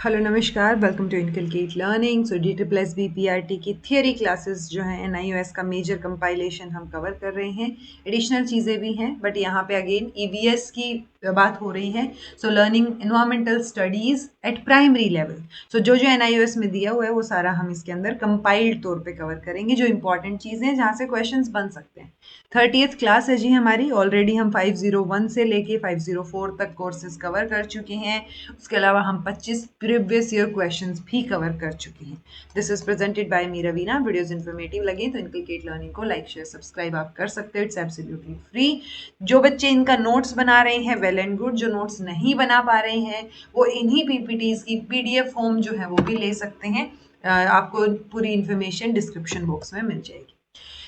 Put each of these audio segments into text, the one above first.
Hello नमस्कार, welcome to inculcate learning. So DSSB-PRT की theory classes जो हैं NIOS का मेजर कंपाइलेशन हम कवर कर रहे हैं। एडिशनल चीज़ें भी हैं बट यहाँ पे अगेन EVS की बात हो रही है। So learning environmental studies at primary level. So जो जो NIOS में दिया हुआ है वो सारा हम इसके अंदर कंपाइल्ड तौर पे कवर करेंगे, जो इंपॉर्टेंट चीज़ें हैं जहाँ से क्वेश्चंस बन सकते हैं। 30th क्लास है जी हमारी। ऑलरेडी हम 501 से लेके 504 तक कोर्सेज कवर कर चुके हैं। उसके अलावा हम 25 प्रीवियस ईयर क्वेश्चंस भी कवर कर चुके हैं। This is presented by me Raveena. Videos informative लगे तो इनकलकेट लर्निंग को लाइक शेयर सब्सक्राइब आप कर सकते हो। It's absolutely free. जो बच्चे इनका नोट्स बना रहे हैं वेल एंड गुड, जो नोट्स नहीं बना पा रहे हैं वो इन्हीं PPTs की PDF फॉर्म जो है वो भी ले सकते हैं। आपको पूरी इन्फॉर्मेशन डिस्क्रिप्शन बॉक्स में मिल जाएगी।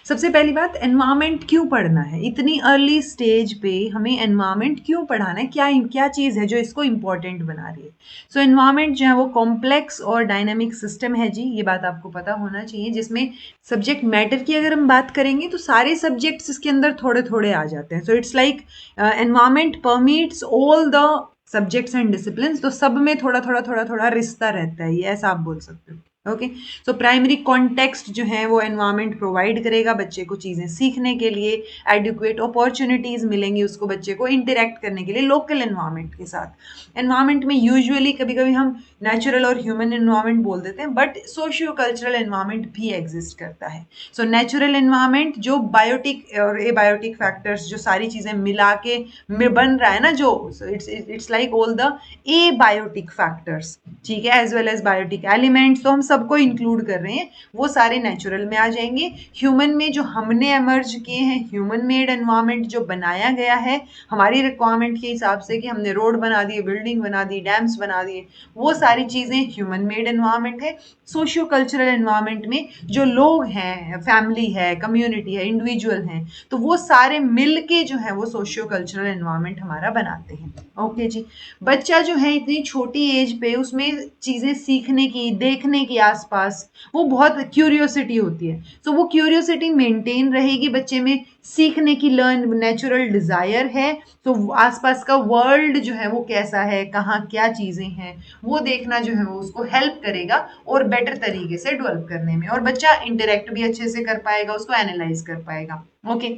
सबसे पहली बात, एनवायरमेंट क्यों पढ़ना है? इतनी अर्ली स्टेज पे हमें एनवायरमेंट क्यों पढ़ाना है? क्या क्या चीज़ है जो इसको इम्पोर्टेंट बना रही है? सो एनवायरमेंट जो है वो कॉम्प्लेक्स और डायनामिक सिस्टम है जी, ये बात आपको पता होना चाहिए। जिसमें सब्जेक्ट मैटर की अगर हम बात करेंगे तो सारे सब्जेक्ट्स इसके अंदर थोड़े थोड़े आ जाते हैं। So it's like environment permits all the subjects and discipline. तो सब में थोड़ा थोड़ा थोड़ा थोड़ा रिश्ता रहता है, ये ऐसा आप बोल सकते हो। ओके, सो प्राइमरी कॉन्टेक्स्ट जो है वो एनवायरमेंट प्रोवाइड करेगा बच्चे को चीज़ें सीखने के लिए। एडिक्वेट अपॉर्चुनिटीज मिलेंगी उसको बच्चे को इंटरेक्ट करने के लिए लोकल एनवायरमेंट के साथ। एनवायरमेंट में यूजुअली कभी कभी हम नेचुरल और ह्यूमन एनवायरमेंट बोल देते हैं बट सोशियो कल्चरल एनवायरमेंट भी एग्जिस्ट करता है। सो नेचुरल एनवायरमेंट जो बायोटिक और एबायोटिक फैक्टर्स जो सारी चीज़ें मिला के बन रहा है ना, जो it's like all the abiotic factors, ठीक है, as well as biotic elements, तो हम सबको इंक्लूड कर रहे हैं, वो सारे नेचुरल में आ जाएंगे। ह्यूमन में जो हमने एमर्ज किए हैं, ह्यूमन मेड एनवायरमेंट जो बनाया गया है हमारी रिक्वायरमेंट के हिसाब से, कि हमने रोड बना दिए, बिल्डिंग बना दी, डैम्स बना दिए, वो सारी चीज़ें ह्यूमन मेड एनवायरमेंट है। सोशियो कल्चरल एनवायरमेंट में जो लोग हैं, फैमिली है, कम्युनिटी है, इंडिविजुअल हैं, तो वो सारे मिल के जो है वो सोशियो कल्चरल एनवायरमेंट हमारा बनाते हैं। ओके जी। बच्चा जो है इतनी छोटी एज पे उसमें चीज़ें सीखने की, देखने की आसपास, वो बहुत क्यूरियोसिटी होती है। सो वो क्यूरियोसिटी मेंटेन रहेगी बच्चे में, सीखने की लर्न नेचुरल डिज़ायर है। तो आसपास का वर्ल्ड जो है वो कैसा है, कहाँ क्या चीज़ें हैं, वो देखना जो है वो उसको हेल्प करेगा और बेटर तरीके से डेवलप करने में, और बच्चा इंटरेक्ट भी अच्छे से कर पाएगा, उसको एनालाइज कर पाएगा। ओके,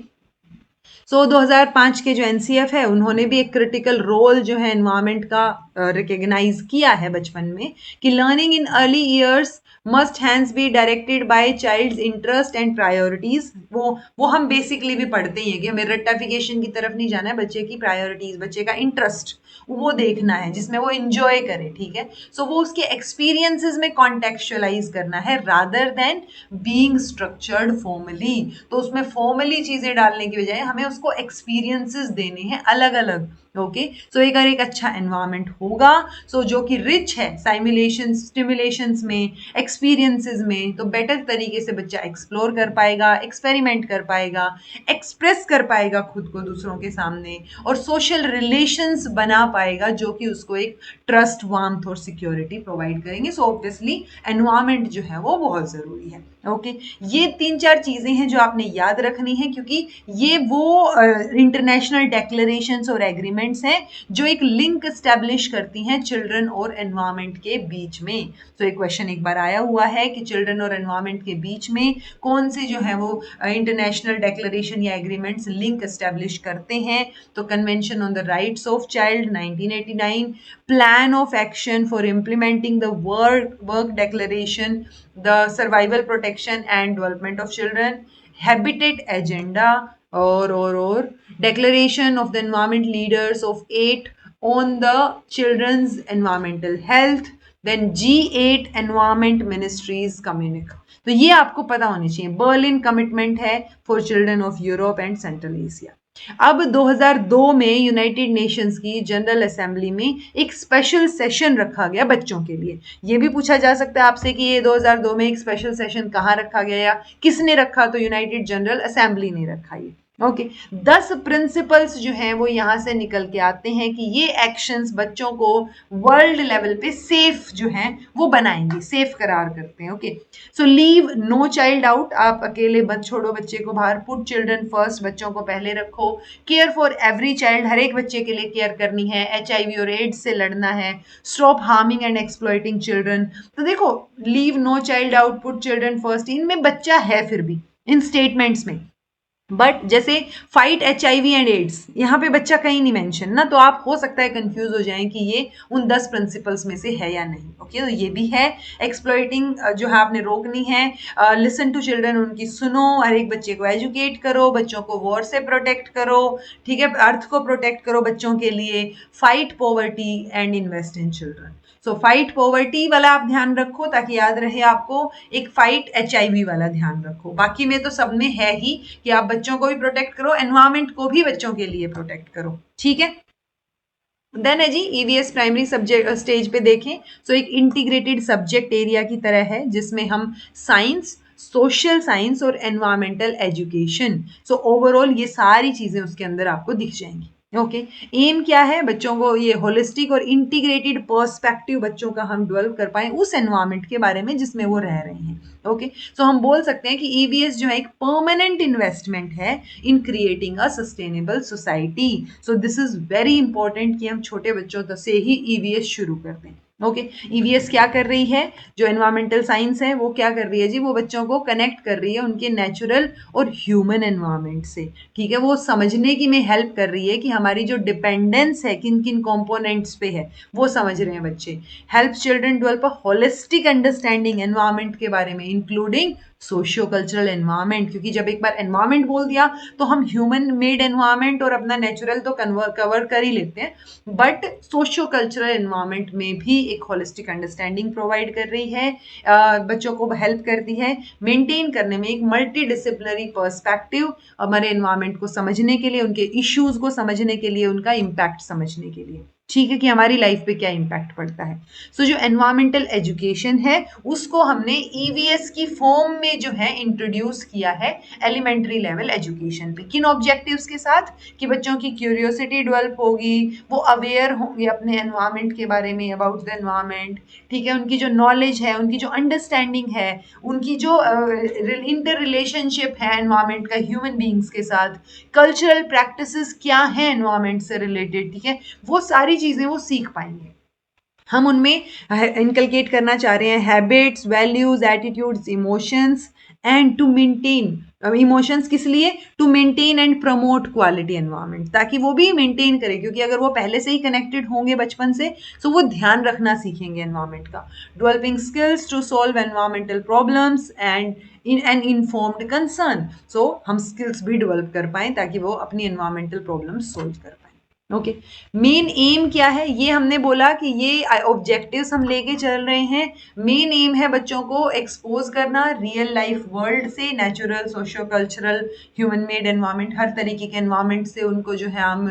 सो 2005 के जो NCF है उन्होंने भी एक क्रिटिकल रोल जो है एनवायरमेंट का रिकग्नाइज किया है बचपन में, कि learning in early years must hence be directed by child's interest and priorities. वो हम बेसिकली भी पढ़ते ही है कि हमें रट्टाफिकेशन की तरफ नहीं जाना है, बच्चे की प्रायोरिटीज, बच्चे का इंटरेस्ट वो देखना है जिसमें वो इंजॉय करे, ठीक है। सो वो उसके एक्सपीरियंसेस में कॉन्टेक्चुअलाइज करना है rather than being structured formally. तो उसमें फॉर्मली चीजें डालने की बजाय हमें उसको एक्सपीरियंसेस देने हैं अलग अलग। ओके, सो अगर एक अच्छा एनवायरनमेंट होगा सो जो कि रिच है साइमुलेशन स्टिमुलेशंस में, एक्सपीरियंसेस में, तो बेटर तरीके से बच्चा एक्सप्लोर कर पाएगा, एक्सपेरिमेंट कर पाएगा, एक्सप्रेस कर पाएगा खुद को दूसरों के सामने, और सोशल रिलेशंस बना पाएगा जो कि उसको एक ट्रस्ट, वार्मथ और सिक्योरिटी प्रोवाइड करेंगे। सो ऑब्वियसली एनवायरनमेंट जो है वो बहुत जरूरी है। ओके, ये 3-4 चीजें हैं जो आपने याद रखनी है, क्योंकि ये वो इंटरनेशनल डेक्लेरेशंस और एग्रीमेंट्स हैं जो एक लिंक स्टैब्लिश करती हैं चिल्ड्रन और एनवायरनमेंट के बीच में। तो एक क्वेश्चन एक बार आया हुआ है कि चिल्ड्रन और एनवायरनमेंट के बीच में कौन से जो है वो इंटरनेशनल डेक्लेरेशन या एग्रीमेंट्स लिंक स्टैब्लिश करते हैं? तो convention on the rights of child 1989, plan of action for implementing the work declaration, the survival protection and development of children, habitat agenda, or declaration of the environment leaders of 8 on the children's environmental health, then G8 environment ministries communique। तो ये आपको पता होनी चाहिए। Berlin commitment है for children of Europe and central Asia. अब 2002 में United Nations की जनरल असेंबली में एक स्पेशल सेशन रखा गया बच्चों के लिए। ये भी पूछा जा सकता है आपसे कि ये 2002 में एक स्पेशल सेशन कहाँ रखा गया या किसने रखा? तो यूनाइटेड जनरल असेंबली ने रखा। ये ओके 10 प्रिंसिपल्स जो हैं वो यहाँ से निकल के आते हैं कि ये एक्शंस बच्चों को वर्ल्ड लेवल पे सेफ जो हैं वो बनाएंगे, सेफ करार करते हैं। Okay so leave no child out, आप अकेले मत छोड़ो बच्चे को बाहर। पुट चिल्ड्रन फर्स्ट, बच्चों को पहले रखो। केयर फॉर एवरी चाइल्ड, हर एक बच्चे के लिए केयर करनी है। HIV और एड्स से लड़ना है। Stop harming and exploiting children. तो देखो leave no child out, put children first, इनमें बच्चा है फिर भी इन स्टेटमेंट्स में, बट जैसे फाइट HIV एंड एड्स, यहाँ पे बच्चा कहीं नहीं मेंशन ना, तो आप हो सकता है कंफ्यूज हो जाएं कि ये उन 10 प्रिंसिपल्स में से है या नहीं। ओके तो ये भी है। एक्सप्लॉइटिंग जो है आपने रोकनी है। लिसन टू चिल्ड्रन, उनकी सुनो। हर एक बच्चे को एजुकेट करो, बच्चों को वॉर से प्रोटेक्ट करो, ठीक है, अर्थ को प्रोटेक्ट करो बच्चों के लिए। Fight poverty and invest in children. So fight poverty वाला आप ध्यान रखो ताकि याद रहे आपको। एक फाइट HIV वाला ध्यान रखो। बाकी में तो सब में है ही कि आप बच्चों को भी प्रोटेक्ट करो, एनवायरमेंट को भी बच्चों के लिए प्रोटेक्ट करो, ठीक है। देन है जी EVS प्राइमरी सब्जेक्ट स्टेज पे देखें तो एक इंटीग्रेटेड सब्जेक्ट एरिया की तरह है जिसमें हम साइंस, सोशल साइंस और एनवायरमेंटल एजुकेशन, सो ओवरऑल ये सारी चीजें उसके अंदर आपको दिख जाएंगी। ओके एम क्या है, बच्चों को ये होलिस्टिक और इंटीग्रेटेड पर्सपेक्टिव बच्चों का हम डेवलप कर पाए उस एनवायरमेंट के बारे में जिसमें वो रह रहे हैं। ओके सो हम बोल सकते हैं कि EVS जो है एक परमानेंट इन्वेस्टमेंट है in creating a sustainable society. So this is very important कि हम छोटे बच्चों से ही EVS शुरू कर दें। ओके EVS क्या कर रही है, जो एनवायरमेंटल साइंस है वो क्या कर रही है जी, वो बच्चों को कनेक्ट कर रही है उनके नेचुरल और ह्यूमन एनवायरमेंट से, ठीक है। वो समझने की में हेल्प कर रही है कि हमारी जो डिपेंडेंस है किन किन कंपोनेंट्स पे है वो समझ रहे हैं बच्चे। Help children develop a holistic understanding environment के बारे में, इंक्लूडिंग सोशियो कल्चरल एनवायरमेंट, क्योंकि जब एक बार एनवायरमेंट बोल दिया तो हम ह्यूमन मेड एनवायरमेंट और अपना नेचुरल तो कवर कर ही लेते हैं, बट सोशियो कल्चरल एनवायरमेंट में भी एक होलिस्टिक अंडरस्टैंडिंग प्रोवाइड कर रही है, बच्चों को हेल्प करती है मेंटेन करने में एक मल्टी डिसिप्लिनरी पर्सपेक्टिव, हमारे एनवायरमेंट को समझने के लिए, उनके इश्यूज को समझने के लिए, उनका इम्पैक्ट समझने के लिए, ठीक है, कि हमारी लाइफ पे क्या इम्पैक्ट पड़ता है। सो जो एनवायरमेंटल एजुकेशन है उसको हमने EVS की फॉर्म में जो है इंट्रोड्यूस किया है एलिमेंट्री लेवल एजुकेशन पे, किन ऑब्जेक्टिव्स के साथ, कि बच्चों की क्यूरियोसिटी डेवलप होगी, वो अवेयर होंगे अपने एनवायरमेंट के बारे में, अबाउट द एनवायरमेंट, ठीक है, उनकी जो नॉलेज है, उनकी जो अंडरस्टैंडिंग है, उनकी जो इंटर रिलेशनशिप है एनवायरमेंट का ह्यूमन बींग्स के साथ, कल्चरल प्रैक्टिसेस क्या है एनवायरमेंट से रिलेटेड, ठीक है, वो सारी चीजें वो सीख पाएंगे। हम उनमें इनकलकेट करना चाह रहे हैं habits, values, attitudes, emotions and to maintain emotions, किस लिए, to maintain and promote quality environment, ताकि वो भी मेंटेन करें, क्योंकि अगर वो पहले से ही कनेक्टेड होंगे बचपन से तो वो ध्यान रखना सीखेंगे एनवायरनमेंट का। Developing skills to solve environmental problems and in an informed concern, so हम स्किल्स भी डेवलप कर पाएं ताकि वो अपनी एनवायरमेंटल प्रॉब्लम्स सोल्व कर पाएं। ओके मेन एम क्या है, ये हमने बोला कि ये ऑब्जेक्टिव्स हम लेके चल रहे हैं। मेन एम है बच्चों को एक्सपोज करना रियल लाइफ वर्ल्ड से, natural, socio cultural, human made environment, हर तरीके के एनवायरनमेंट से उनको जो है हम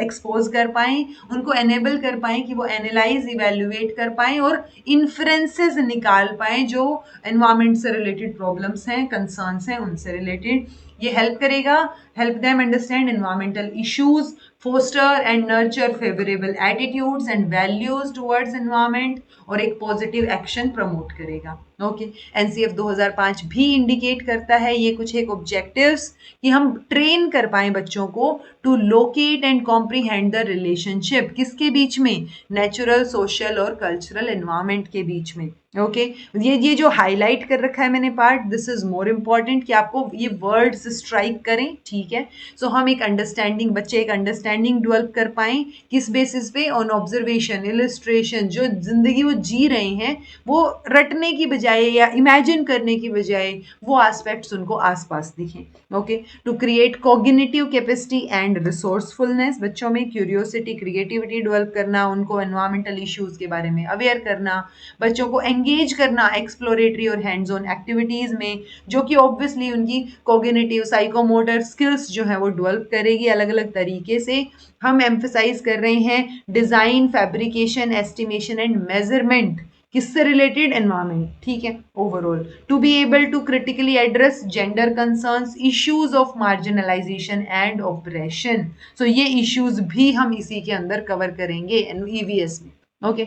एक्सपोज कर पाएं, उनको एनेबल कर पाएं कि वो एनालाइज, इवेल्युएट कर पाएं और इन्फ्रेंसेस निकाल पाएं जो एनवायरनमेंट से रिलेटेड प्रॉब्लम्स हैं, कंसर्न्स हैं, उनसे रिलेटेड। ये हेल्प करेगा, help them understand environmental issues, foster and nurture favorable attitudes and values towards environment और एक पॉजिटिव एक्शन प्रमोट करेगा। ओके NCF 2005 भी इंडिकेट करता है ये कुछ एक ऑब्जेक्टिव्स कि हम ट्रेन कर पाए बच्चों को to locate and comprehend the relationship, किसके बीच में, नेचुरल, सोशल और कल्चरल एनवायरमेंट के बीच में। ओके ये जो हाईलाइट कर रखा है मैंने part, this is more important कि आपको ये वर्ड्स स्ट्राइक करें, ठीक है। सो हम एक अंडरस्टैंडिंग, बच्चे एक अंडरस्टैंडिंग डेवलप कर पाएं, किस बेसिस पे, ऑन ऑब्जर्वेशन, इलस्ट्रेशन, जो जिंदगी वो जी रहे हैं वो रटने की बजाय या इमेजिन करने की बजाय वो एस्पेक्ट्स उनको आसपास दिखें। Okay to create cognitive capacity and resourcefulness, बच्चों में क्यूरियोसिटी, क्रिएटिविटी डेवलप करना, उनको एनवायरमेंटल इश्यूज के बारे में अवेयर करना, बच्चों को एंगेज करना एक्सप्लोरेटरी और हैंड्स ऑन एक्टिविटीज में, जो कि ऑब्वियसली उनकी कॉग्निटिव, साइकोमोटर स्किल्स जो है वो डेवलप करेगी अलग अलग तरीके से। हम एम्फसाइज कर रहे हैं design, fabrication, estimation and measurement, किससे रिलेटेड? एनवायरमेंट, ठीक है, overall. To be able to critically address gender concerns, issues of marginalization and operation. So ये इश्यूज भी हम इसी के अंदर कवर करेंगे ईवीएस में, ओके।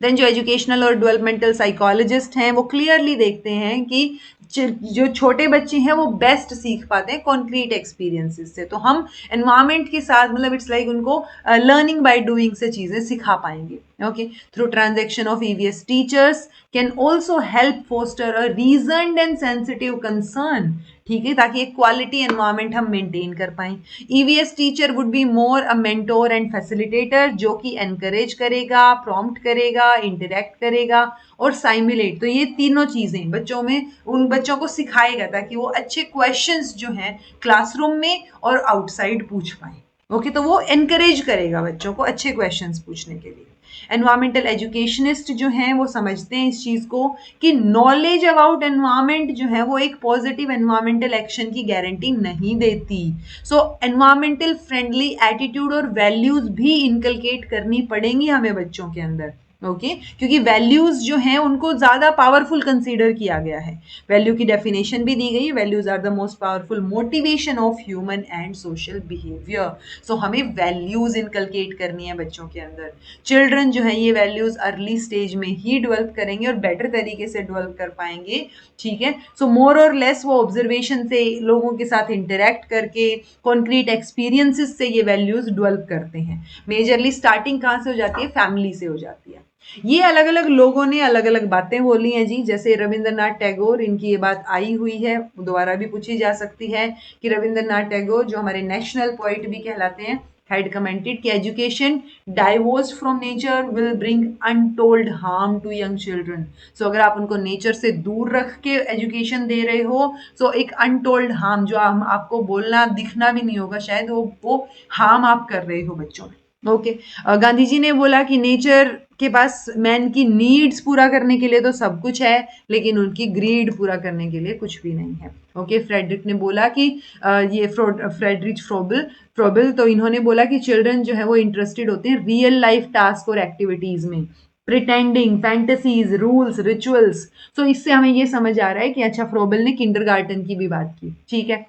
देन जो एजुकेशनल और डेवलपमेंटल साइकोलॉजिस्ट हैं वो क्लियरली देखते हैं कि जो छोटे बच्चे हैं वो बेस्ट सीख पाते हैं कॉन्क्रीट एक्सपीरियंसेस से। तो हम एनवायरमेंट के साथ मतलब इट्स लाइक उनको लर्निंग बाय डूइंग से चीजें सिखा पाएंगे, ओके। Through transaction of EVS teachers can also help foster a reasoned and sensitive concern, ठीक है, ताकि एक क्वालिटी एनवायरमेंट हम मेंटेन कर पाए। EVS teacher would be more a mentor and facilitator, जो कि एनकरेज करेगा, प्रॉम्प्ट करेगा, इंटरेक्ट करेगा और साइमुलेट। तो ये तीनों चीजें बच्चों में, उन बच्चों को सिखाएगा ताकि वो अच्छे क्वेश्चंस जो हैं क्लासरूम में और आउटसाइड पूछ पाए, ओके। तो वो एनकरेज करेगा बच्चों को अच्छे क्वेश्चंस पूछने के लिए। एनवायरमेंटल एजुकेशनिस्ट जो हैं वो समझते हैं इस चीज को कि नॉलेज अबाउट एनवायरमेंट जो है वो एक पॉजिटिव एनवायरमेंटल एक्शन की गारंटी नहीं देती। सो एनवायरमेंटल फ्रेंडली एटीट्यूड और वैल्यूज भी इनकलकेट करनी पड़ेंगी हमें बच्चों के अंदर, ओके, क्योंकि वैल्यूज जो हैं उनको ज्यादा पावरफुल कंसीडर किया गया है। वैल्यू की डेफिनेशन भी दी गई है, values are the most powerful motivation of human and social behaviour. So हमें वैल्यूज इनकलकेट करनी है बच्चों के अंदर। चिल्ड्रन जो है ये वैल्यूज अर्ली स्टेज में ही डेवलप करेंगे और बेटर तरीके से डेवलप कर पाएंगे, ठीक है। सो मोर और लेस वो ऑब्जर्वेशन से, लोगों के साथ इंटरेक्ट करके, कॉन्क्रीट एक्सपीरियंसेस से ये वैल्यूज डेवलप करते हैं। मेजरली स्टार्टिंग कहाँ से हो जाती है? फैमिली से हो जाती है। ये अलग अलग लोगों ने अलग अलग बातें बोली हैं जी, जैसे रविंद्रनाथ टैगोर, इनकी ये बात आई हुई है, दोबारा भी पूछी जा सकती है कि रविंद्रनाथ टैगोर जो हमारे नेशनल पोइट भी कहलाते हैं had commented कि education divorced from nature will bring untold harm to young children। So अगर आप उनको नेचर से दूर रख के एजुकेशन दे रहे हो, so एक अनटोल्ड हार्म जो हम आपको बोलना दिखना भी नहीं होगा शायद, वो हार्म आप कर रहे हो बच्चों में, ओके। गांधी जी ने बोला कि नेचर के पास मैन की नीड्स पूरा करने के लिए तो सब कुछ है, लेकिन उनकी ग्रीड पूरा करने के लिए कुछ भी नहीं है, ओके। फ्रेडरिक ने बोला कि ये फ्रेडरिच फ्रोबल, तो इन्होंने बोला कि चिल्ड्रन जो है वो इंटरेस्टेड होते हैं रियल लाइफ टास्क और एक्टिविटीज में, प्रिटेंडिंग, फैंटेसीज, रूल्स, रिचुअल्स। सो इससे हमें ये समझ आ रहा है कि अच्छा, फ्रोबल ने किंडरगार्टन की भी बात की, ठीक है।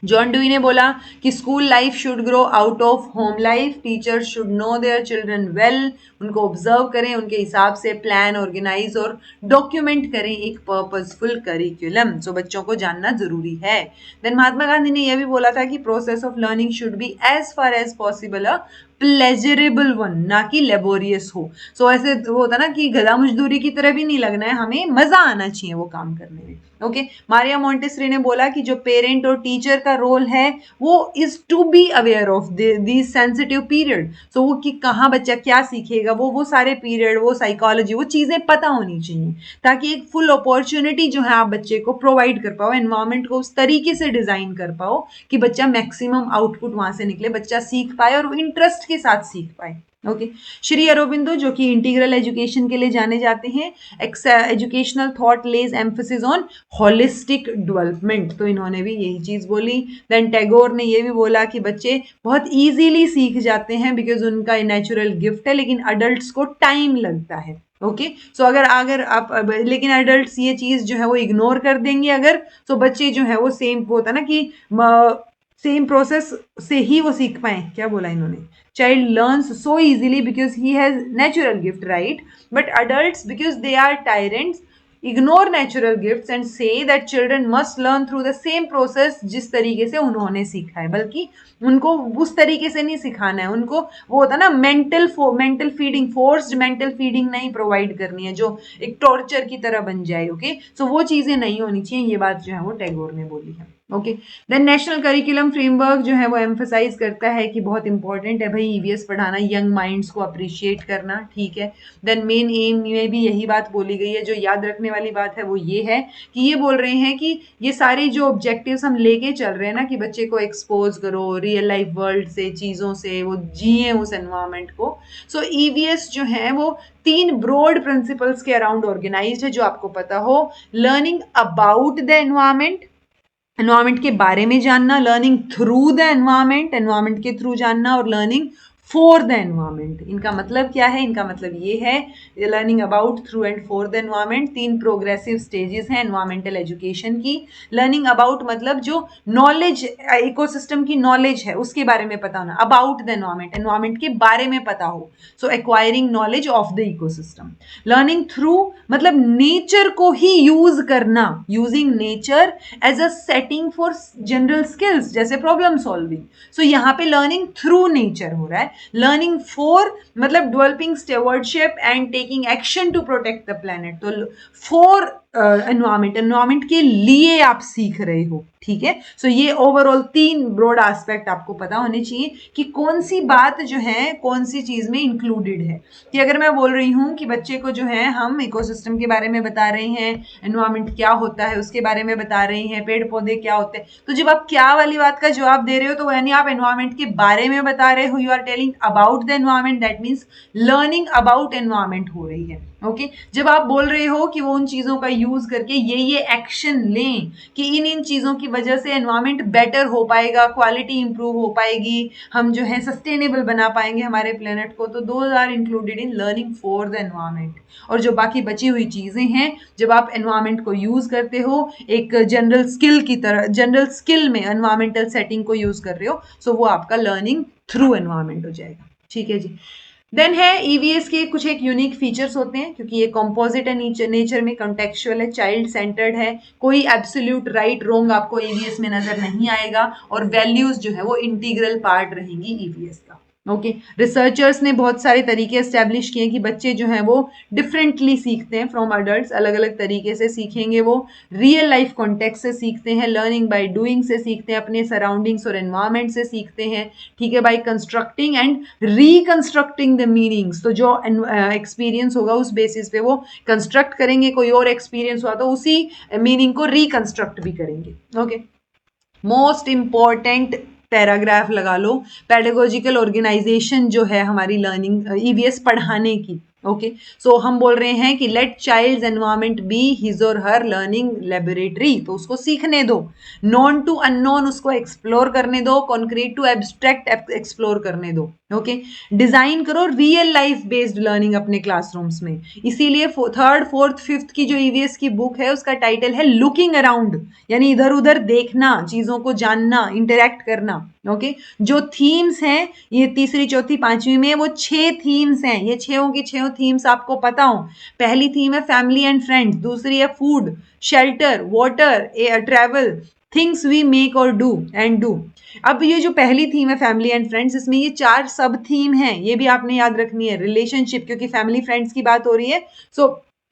जॉन डुई ने बोला कि school life should grow out of home life, teachers should know their children well, उनको ऑब्जर्व करें, उनके हिसाब से प्लान, ऑर्गेनाइज और डॉक्यूमेंट करें एक पर्पसफुल करिकुलम। सो बच्चों को जानना जरूरी है। देन महात्मा गांधी ने यह भी बोला था कि process of learning should be as far as possible a pleasurable one, ना कि लेबोरियस हो। सो ऐसे वो होता ना कि गधा मजदूरी की तरह भी नहीं लगना है, हमें मजा आना चाहिए वो काम करने में, ओके। मारिया मोंटेसरी ने बोला कि जो पेरेंट और टीचर का रोल है वो is to be aware of the sensitive period. So वो कि कहाँ बच्चा क्या सीखेगा, वो सारे पीरियड, वो साइकोलॉजी, वो चीजें पता होनी चाहिए, ताकि एक फुल अपॉर्चुनिटी जो है आप बच्चे को प्रोवाइड कर पाओ, एनवायरमेंट को उस तरीके से डिजाइन कर पाओ कि बच्चा मैक्सिमम आउटपुट वहां से निकले, बच्चा सीख पाए और इंटरेस्ट के साथ सीख पाए, ओके। श्री अरबिंदो जो कि इंटीग्रल एजुकेशन के लिए जाने जाते हैं, educational thought lays emphasis on holistic development, तो इन्होंने भी यही चीज बोली। देन टैगोर ने ये भी बोला कि बच्चे बहुत इजीली सीख जाते हैं बिकॉज उनका नेचुरल गिफ्ट है, लेकिन अडल्ट्स को टाइम लगता है, ओके। सो अगर अगर आप, लेकिन अडल्ट्स ये चीज जो है वो इग्नोर कर देंगे अगर, तो बच्चे जो है वो सेम होता ना कि सेम प्रोसेस से ही वो सीख पाए। क्या बोला इन्होंने? child learns so easily because he has natural gift, right? But adults, because they are tyrants, ignore natural gifts and say that children must learn through the same process जिस तरीके से उन्होंने सीखा है, बल्कि उनको उस तरीके से नहीं सिखाना है, उनको वो होता ना mental feeding, forced mental feeding नहीं प्रोवाइड करनी है जो एक टॉर्चर की तरह बन जाए, ओके। सो वो चीजें नहीं होनी चाहिए, ये बात जो है वो टैगोर ने बोली है, okay. Then national curriculum framework जो है वो एम्फसाइज करता है कि बहुत इंपॉर्टेंट है भाई ईवीएस पढ़ाना, यंग माइंड्स को अप्रिशिएट करना, ठीक है। देन मेन एम में भी यही बात बोली गई है। जो याद रखने वाली बात है वो ये है कि ये बोल रहे हैं कि ये सारे जो ऑब्जेक्टिव्स हम लेके चल रहे हैं ना, कि बच्चे को एक्सपोज करो रियल लाइफ वर्ल्ड से, चीजों से, वो जिए उस एनवायरमेंट को। सो ईवीएस जो है वो 3 ब्रॉड प्रिंसिपल्स के अराउंड ऑर्गेनाइज्ड है, जो आपको पता हो। Learning about the environment, environment के बारे में जानना, learning through the environment, environment के थ्रू जानना, और लर्निंग फॉर द एनवायरमेंट। इनका मतलब क्या है? इनका मतलब ये है learning about, through and for the environment. 3 progressive stages हैं एनवायरमेंटल एजुकेशन की। लर्निंग अबाउट मतलब जो नॉलेज, इकोसिस्टम की नॉलेज है उसके बारे में पता होना। अबाउट द एनवायरमेंट, एनवायरमेंट के बारे में पता हो, so acquiring knowledge of the ecosystem. Learning through मतलब नेचर को ही यूज करना, using nature as a setting for general skills जैसे प्रॉब्लम सॉल्विंग। सो यहाँ पे लर्निंग थ्रू नेचर हो रहा है। लर्निंग फॉर मतलब developing stewardship and taking action to protect the planet. तो फॉर एनवायरमेंट, एनवायरमेंट के लिए आप सीख रहे हो, ठीक है। सो ये ओवरऑल 3 ब्रॉड एस्पेक्ट आपको पता होने चाहिए कि कौन सी बात जो है कौन सी चीज में इंक्लूडेड है। कि अगर मैं बोल रही हूँ कि बच्चे को जो है हम इकोसिस्टम के बारे में बता रहे हैं, एनवायरमेंट क्या होता है उसके बारे में बता रहे हैं, पेड़ पौधे क्या होते हैं, तो जब आप क्या वाली बात का जवाब दे रहे हो तो यानी आप एनवायरमेंट के बारे में बता रहे हो, you are telling about the environment, that means learning about environment हो रही है। ओके जब आप बोल रहे हो कि वो उन चीजों का यूज करके ये एक्शन लें कि इन चीजों की वजह से एनवायरमेंट बेटर हो पाएगा, क्वालिटी इंप्रूव हो पाएगी, हम जो है सस्टेनेबल बना पाएंगे हमारे प्लेनेट को, तो those are included in learning for the environment. और जो बाकी बची हुई चीजें हैं, जब आप एनवायरमेंट को यूज करते हो एक जनरल स्किल की तरह, जनरल स्किल में एनवायरमेंटल सेटिंग को यूज कर रहे हो, सो वो आपका लर्निंग थ्रू एनवायरमेंट हो जाएगा। ठीक है जी। देन है ईवीएस के कुछ एक यूनिक फीचर्स होते हैं, क्योंकि ये कॉम्पोजिट है, नेचर में कॉन्टेक्चुअल है, चाइल्ड सेंटर्ड है, कोई एब्सोल्यूट राइट रोंग आपको ईवीएस में नजर नहीं आएगा, और वैल्यूज जो है वो इंटीग्रल पार्ट रहेंगी ईवीएस का। ओके रिसर्चर्स ने बहुत सारे तरीके एस्टेब्लिश किए कि बच्चे जो हैं वो डिफरेंटली सीखते हैं फ्रॉम अडल्ट्स, अलग अलग तरीके से सीखेंगे, वो रियल लाइफ कॉन्टेक्स्ट से सीखते हैं, लर्निंग बाय डूइंग से सीखते हैं, अपने सराउंडिंग्स और एनवायरमेंट से सीखते हैं, ठीक है, by constructing and reconstructing the meanings. तो जो एक्सपीरियंस होगा उस बेसिस पे वो कंस्ट्रक्ट करेंगे, कोई और एक्सपीरियंस हुआ तो उसी मीनिंग को रिकंस्ट्रक्ट भी करेंगे। ओके मोस्ट इंपॉर्टेंट पैराग्राफ लगा लो, पेडागोजिकल ऑर्गेनाइजेशन जो है हमारी लर्निंग ईवीएस पढ़ाने की। ओके सो हम बोल रहे हैं कि let child's environment be his और हर लर्निंग लेबोरेटरी, तो उसको सीखने दो, नॉन टू अननोन उसको एक्सप्लोर करने दो, कॉन्क्रीट टू एब्स्ट्रैक्ट एक्सप्लोर करने दो। ओके डिजाइन करो रियल लाइफ बेस्ड लर्निंग अपने क्लासरूम्स में। इसीलिए थर्ड फोर्थ फिफ्थ की जो ईवीएस की बुक है उसका टाइटल है लुकिंग अराउंड, यानी इधर उधर देखना, चीजों को जानना, इंटरेक्ट करना। ओके जो थीम्स हैं ये तीसरी चौथी पांचवी में, वो 6 थीम्स हैं, ये 6 की 6 थीम्स आपको पता हो। पहली थीम है फैमिली एंड फ्रेंड्स, दूसरी है food, shelter, water, travel, things we make और डू एंड डू। अब ये जो पहली थीम है फैमिली एंड फ्रेंड्स, इसमें ये 4 सब थीम हैं, ये भी आपने याद रखनी है। रिलेशनशिप, क्योंकि फैमिली फ्रेंड्स की बात हो रही है, so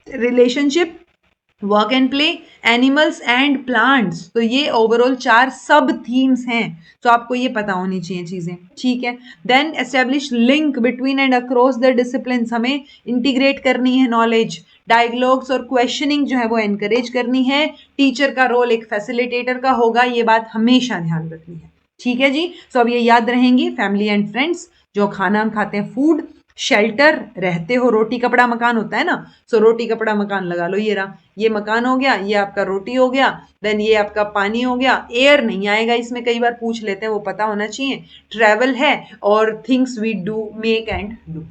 relationship, work and play, animals and plants, तो ये ओवरऑल 4 सब थीम्स हैं, तो आपको ये पता होनी चाहिए चीजें, ठीक है। Then establish link between and across the discipline, हमें इंटीग्रेट करनी है नॉलेज, डायलॉग्स और क्वेश्चनिंग जो है वो एनकरेज करनी है, टीचर का रोल एक फैसिलिटेटर का होगा, ये बात हमेशा ध्यान रखनी है, ठीक है जी। सो अब ये याद रहेंगी, फैमिली एंड फ्रेंड्स, जो खाना हम खाते हैं फूड, शेल्टर रहते हो, रोटी कपड़ा मकान होता है ना, सो रोटी कपड़ा मकान लगा लो, ये रहा, ये मकान हो गया, ये आपका रोटी हो गया, देन ये आपका पानी हो गया, एयर नहीं आएगा इसमें, कई बार पूछ लेते हैं, वो पता होना चाहिए, ट्रैवल है, और things we do make and do.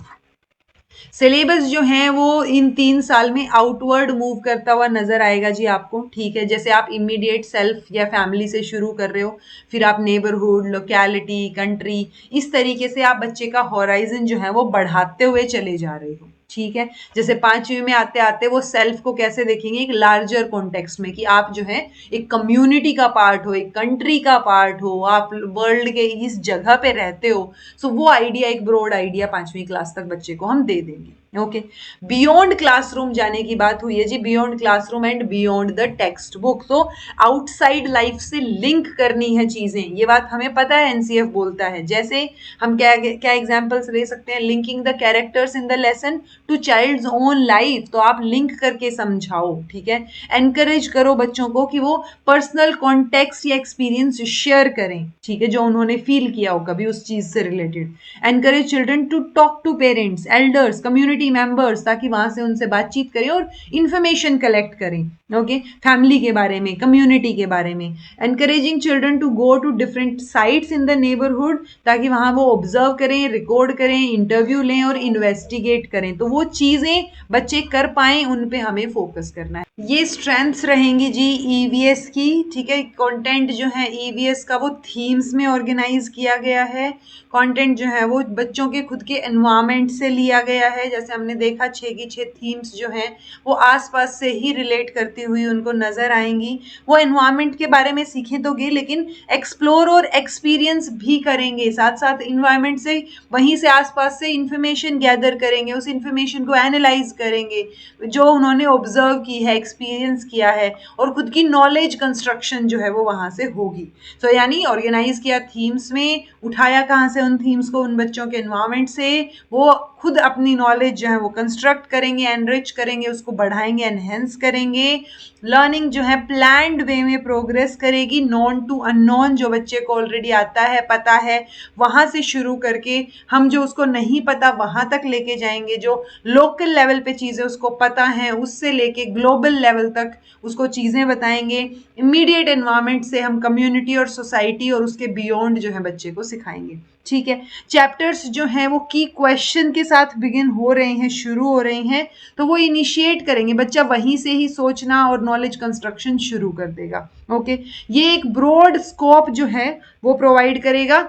Syllabus जो है वो इन 3 साल में आउटवर्ड मूव करता हुआ नजर आएगा जी आपको, ठीक है। जैसे आप इमीडिएट सेल्फ या फैमिली से शुरू कर रहे हो, फिर आप नेबरहुड, लोकेलिटी, कंट्री, इस तरीके से आप बच्चे का हॉराइजन जो है वो बढ़ाते हुए चले जा रहे हो, ठीक है। जैसे 5वीं में आते आते वो सेल्फ को कैसे देखेंगे, एक लार्जर कॉन्टेक्स्ट में, कि आप जो है एक कम्युनिटी का पार्ट हो, एक कंट्री का पार्ट हो, आप वर्ल्ड के इस जगह पे रहते हो, सो वो आइडिया, एक ब्रॉड आइडिया 5वीं क्लास तक बच्चे को हम दे देंगे। ओके बियॉन्ड क्लासरूम जाने की बात हुई है जी, beyond classroom and beyond the textbook, तो आउटसाइड लाइफ से लिंक करनी है चीजें, ये बात हमें पता है, एनसीएफ बोलता है। जैसे हम क्या क्या एग्जांपल्स ले सकते हैं, linking the characters in the lesson to child's own life, तो आप लिंक करके समझाओ, ठीक है। एनकरेज करो बच्चों को कि वो पर्सनल कॉन्टेक्स्ट या एक्सपीरियंस शेयर करें, ठीक है, जो उन्होंने फील किया हो कभी उस चीज से related. Encourage children to talk to parents, elders, community community members, ताकि वहां से उनसे बातचीत करें और इंफॉर्मेशन कलेक्ट करें, ओके, फैमिली के बारे में, कम्युनिटी के बारे में। Encouraging children to go to different sites in the neighbourhood, ताकि वहां वो ऑब्जर्व करें, रिकॉर्ड करें, इंटरव्यू लें और इन्वेस्टिगेट करें। तो वो चीजें बच्चे कर पाए, उन पे हमें फोकस करना है। ये स्ट्रेंथ्स रहेंगी जी ईवीएस की, ठीक है। कंटेंट जो है ईवीएस का वो थीम्स में ऑर्गेनाइज किया गया है। कंटेंट जो है वो बच्चों के खुद के एनवायरनमेंट से लिया गया है। जैसे हमने देखा 6 की 6 थीम्स जो हैं वो आसपास से ही रिलेट करती हुई उनको नजर आएंगी। वो एनवायरनमेंट के बारे में सीखें तो गे, लेकिन एक्सप्लोर और एक्सपीरियंस भी करेंगे, साथ साथ इन्वायरमेंट से, वहीं से आसपास से इंफॉर्मेशन गैदर करेंगे, उस इंफॉर्मेशन को एनालाइज करेंगे जो उन्होंने ऑब्जर्व की है, एक्सपीरियंस किया है, और खुद की नॉलेज कंस्ट्रक्शन जो है वो वहां से होगी। तो यानी ऑर्गेनाइज किया थीम्स में, उठाया कहाँ से उन थीम्स को, उन बच्चों के एनवायरमेंट से, वो खुद अपनी नॉलेज जो है वो कंस्ट्रक्ट करेंगे, एनरिच करेंगे, उसको बढ़ाएंगे, एनहेंस करेंगे। लर्निंग जो है प्लान्ड वे में प्रोग्रेस करेगी, नॉन टू अननोन, जो बच्चे को ऑलरेडी आता है, पता है, वहां से शुरू करके हम जो उसको नहीं पता वहां तक लेके जाएंगे, जो लोकल लेवल पे चीजें उसको पता है उससे लेके ग्लोबल लेवल तक उसको चीजें बताएंगे। इमीडिएट एनवायरनमेंट से हम कम्युनिटी और सोसाइटी और उसके बियॉन्ड जो है बच्चे को सिखाएंगे, ठीक है। चैप्टर्स जो हैं वो की क्वेश्चन के साथ बिगिन हो रहे हैं, शुरू हो रहे हैं, तो वो इनिशिएट करेंगे, बच्चा वहीं से ही सोचना और नॉलेज कंस्ट्रक्शन शुरू कर देगा, ओके। ये एक ब्रॉड स्कोप जो है वो प्रोवाइड करेगा,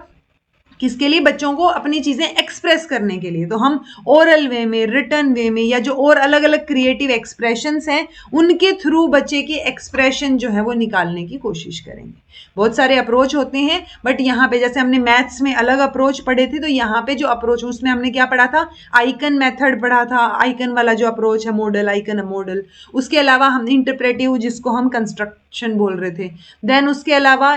किसके लिए, बच्चों को अपनी चीजें एक्सप्रेस करने के लिए। तो हम ओरल वे में, रिटर्न वे में, या जो और अलग अलग क्रिएटिव एक्सप्रेशंस हैं उनके थ्रू बच्चे की एक्सप्रेशन जो है वो निकालने की कोशिश करेंगे। बहुत सारे अप्रोच होते हैं, बट यहाँ पे जैसे हमने मैथ्स में अलग अप्रोच पढ़े थे, तो यहाँ पे जो अप्रोच, उसमें हमने क्या पढ़ा था, आइकन मेथड पढ़ा था, आइकन वाला जो अप्रोच है, मॉडल, आइकन मॉडल। उसके अलावा हम इंटरप्रेटिव, जिसको हम कंस्ट्रक्शन बोल रहे थे। देन उसके अलावा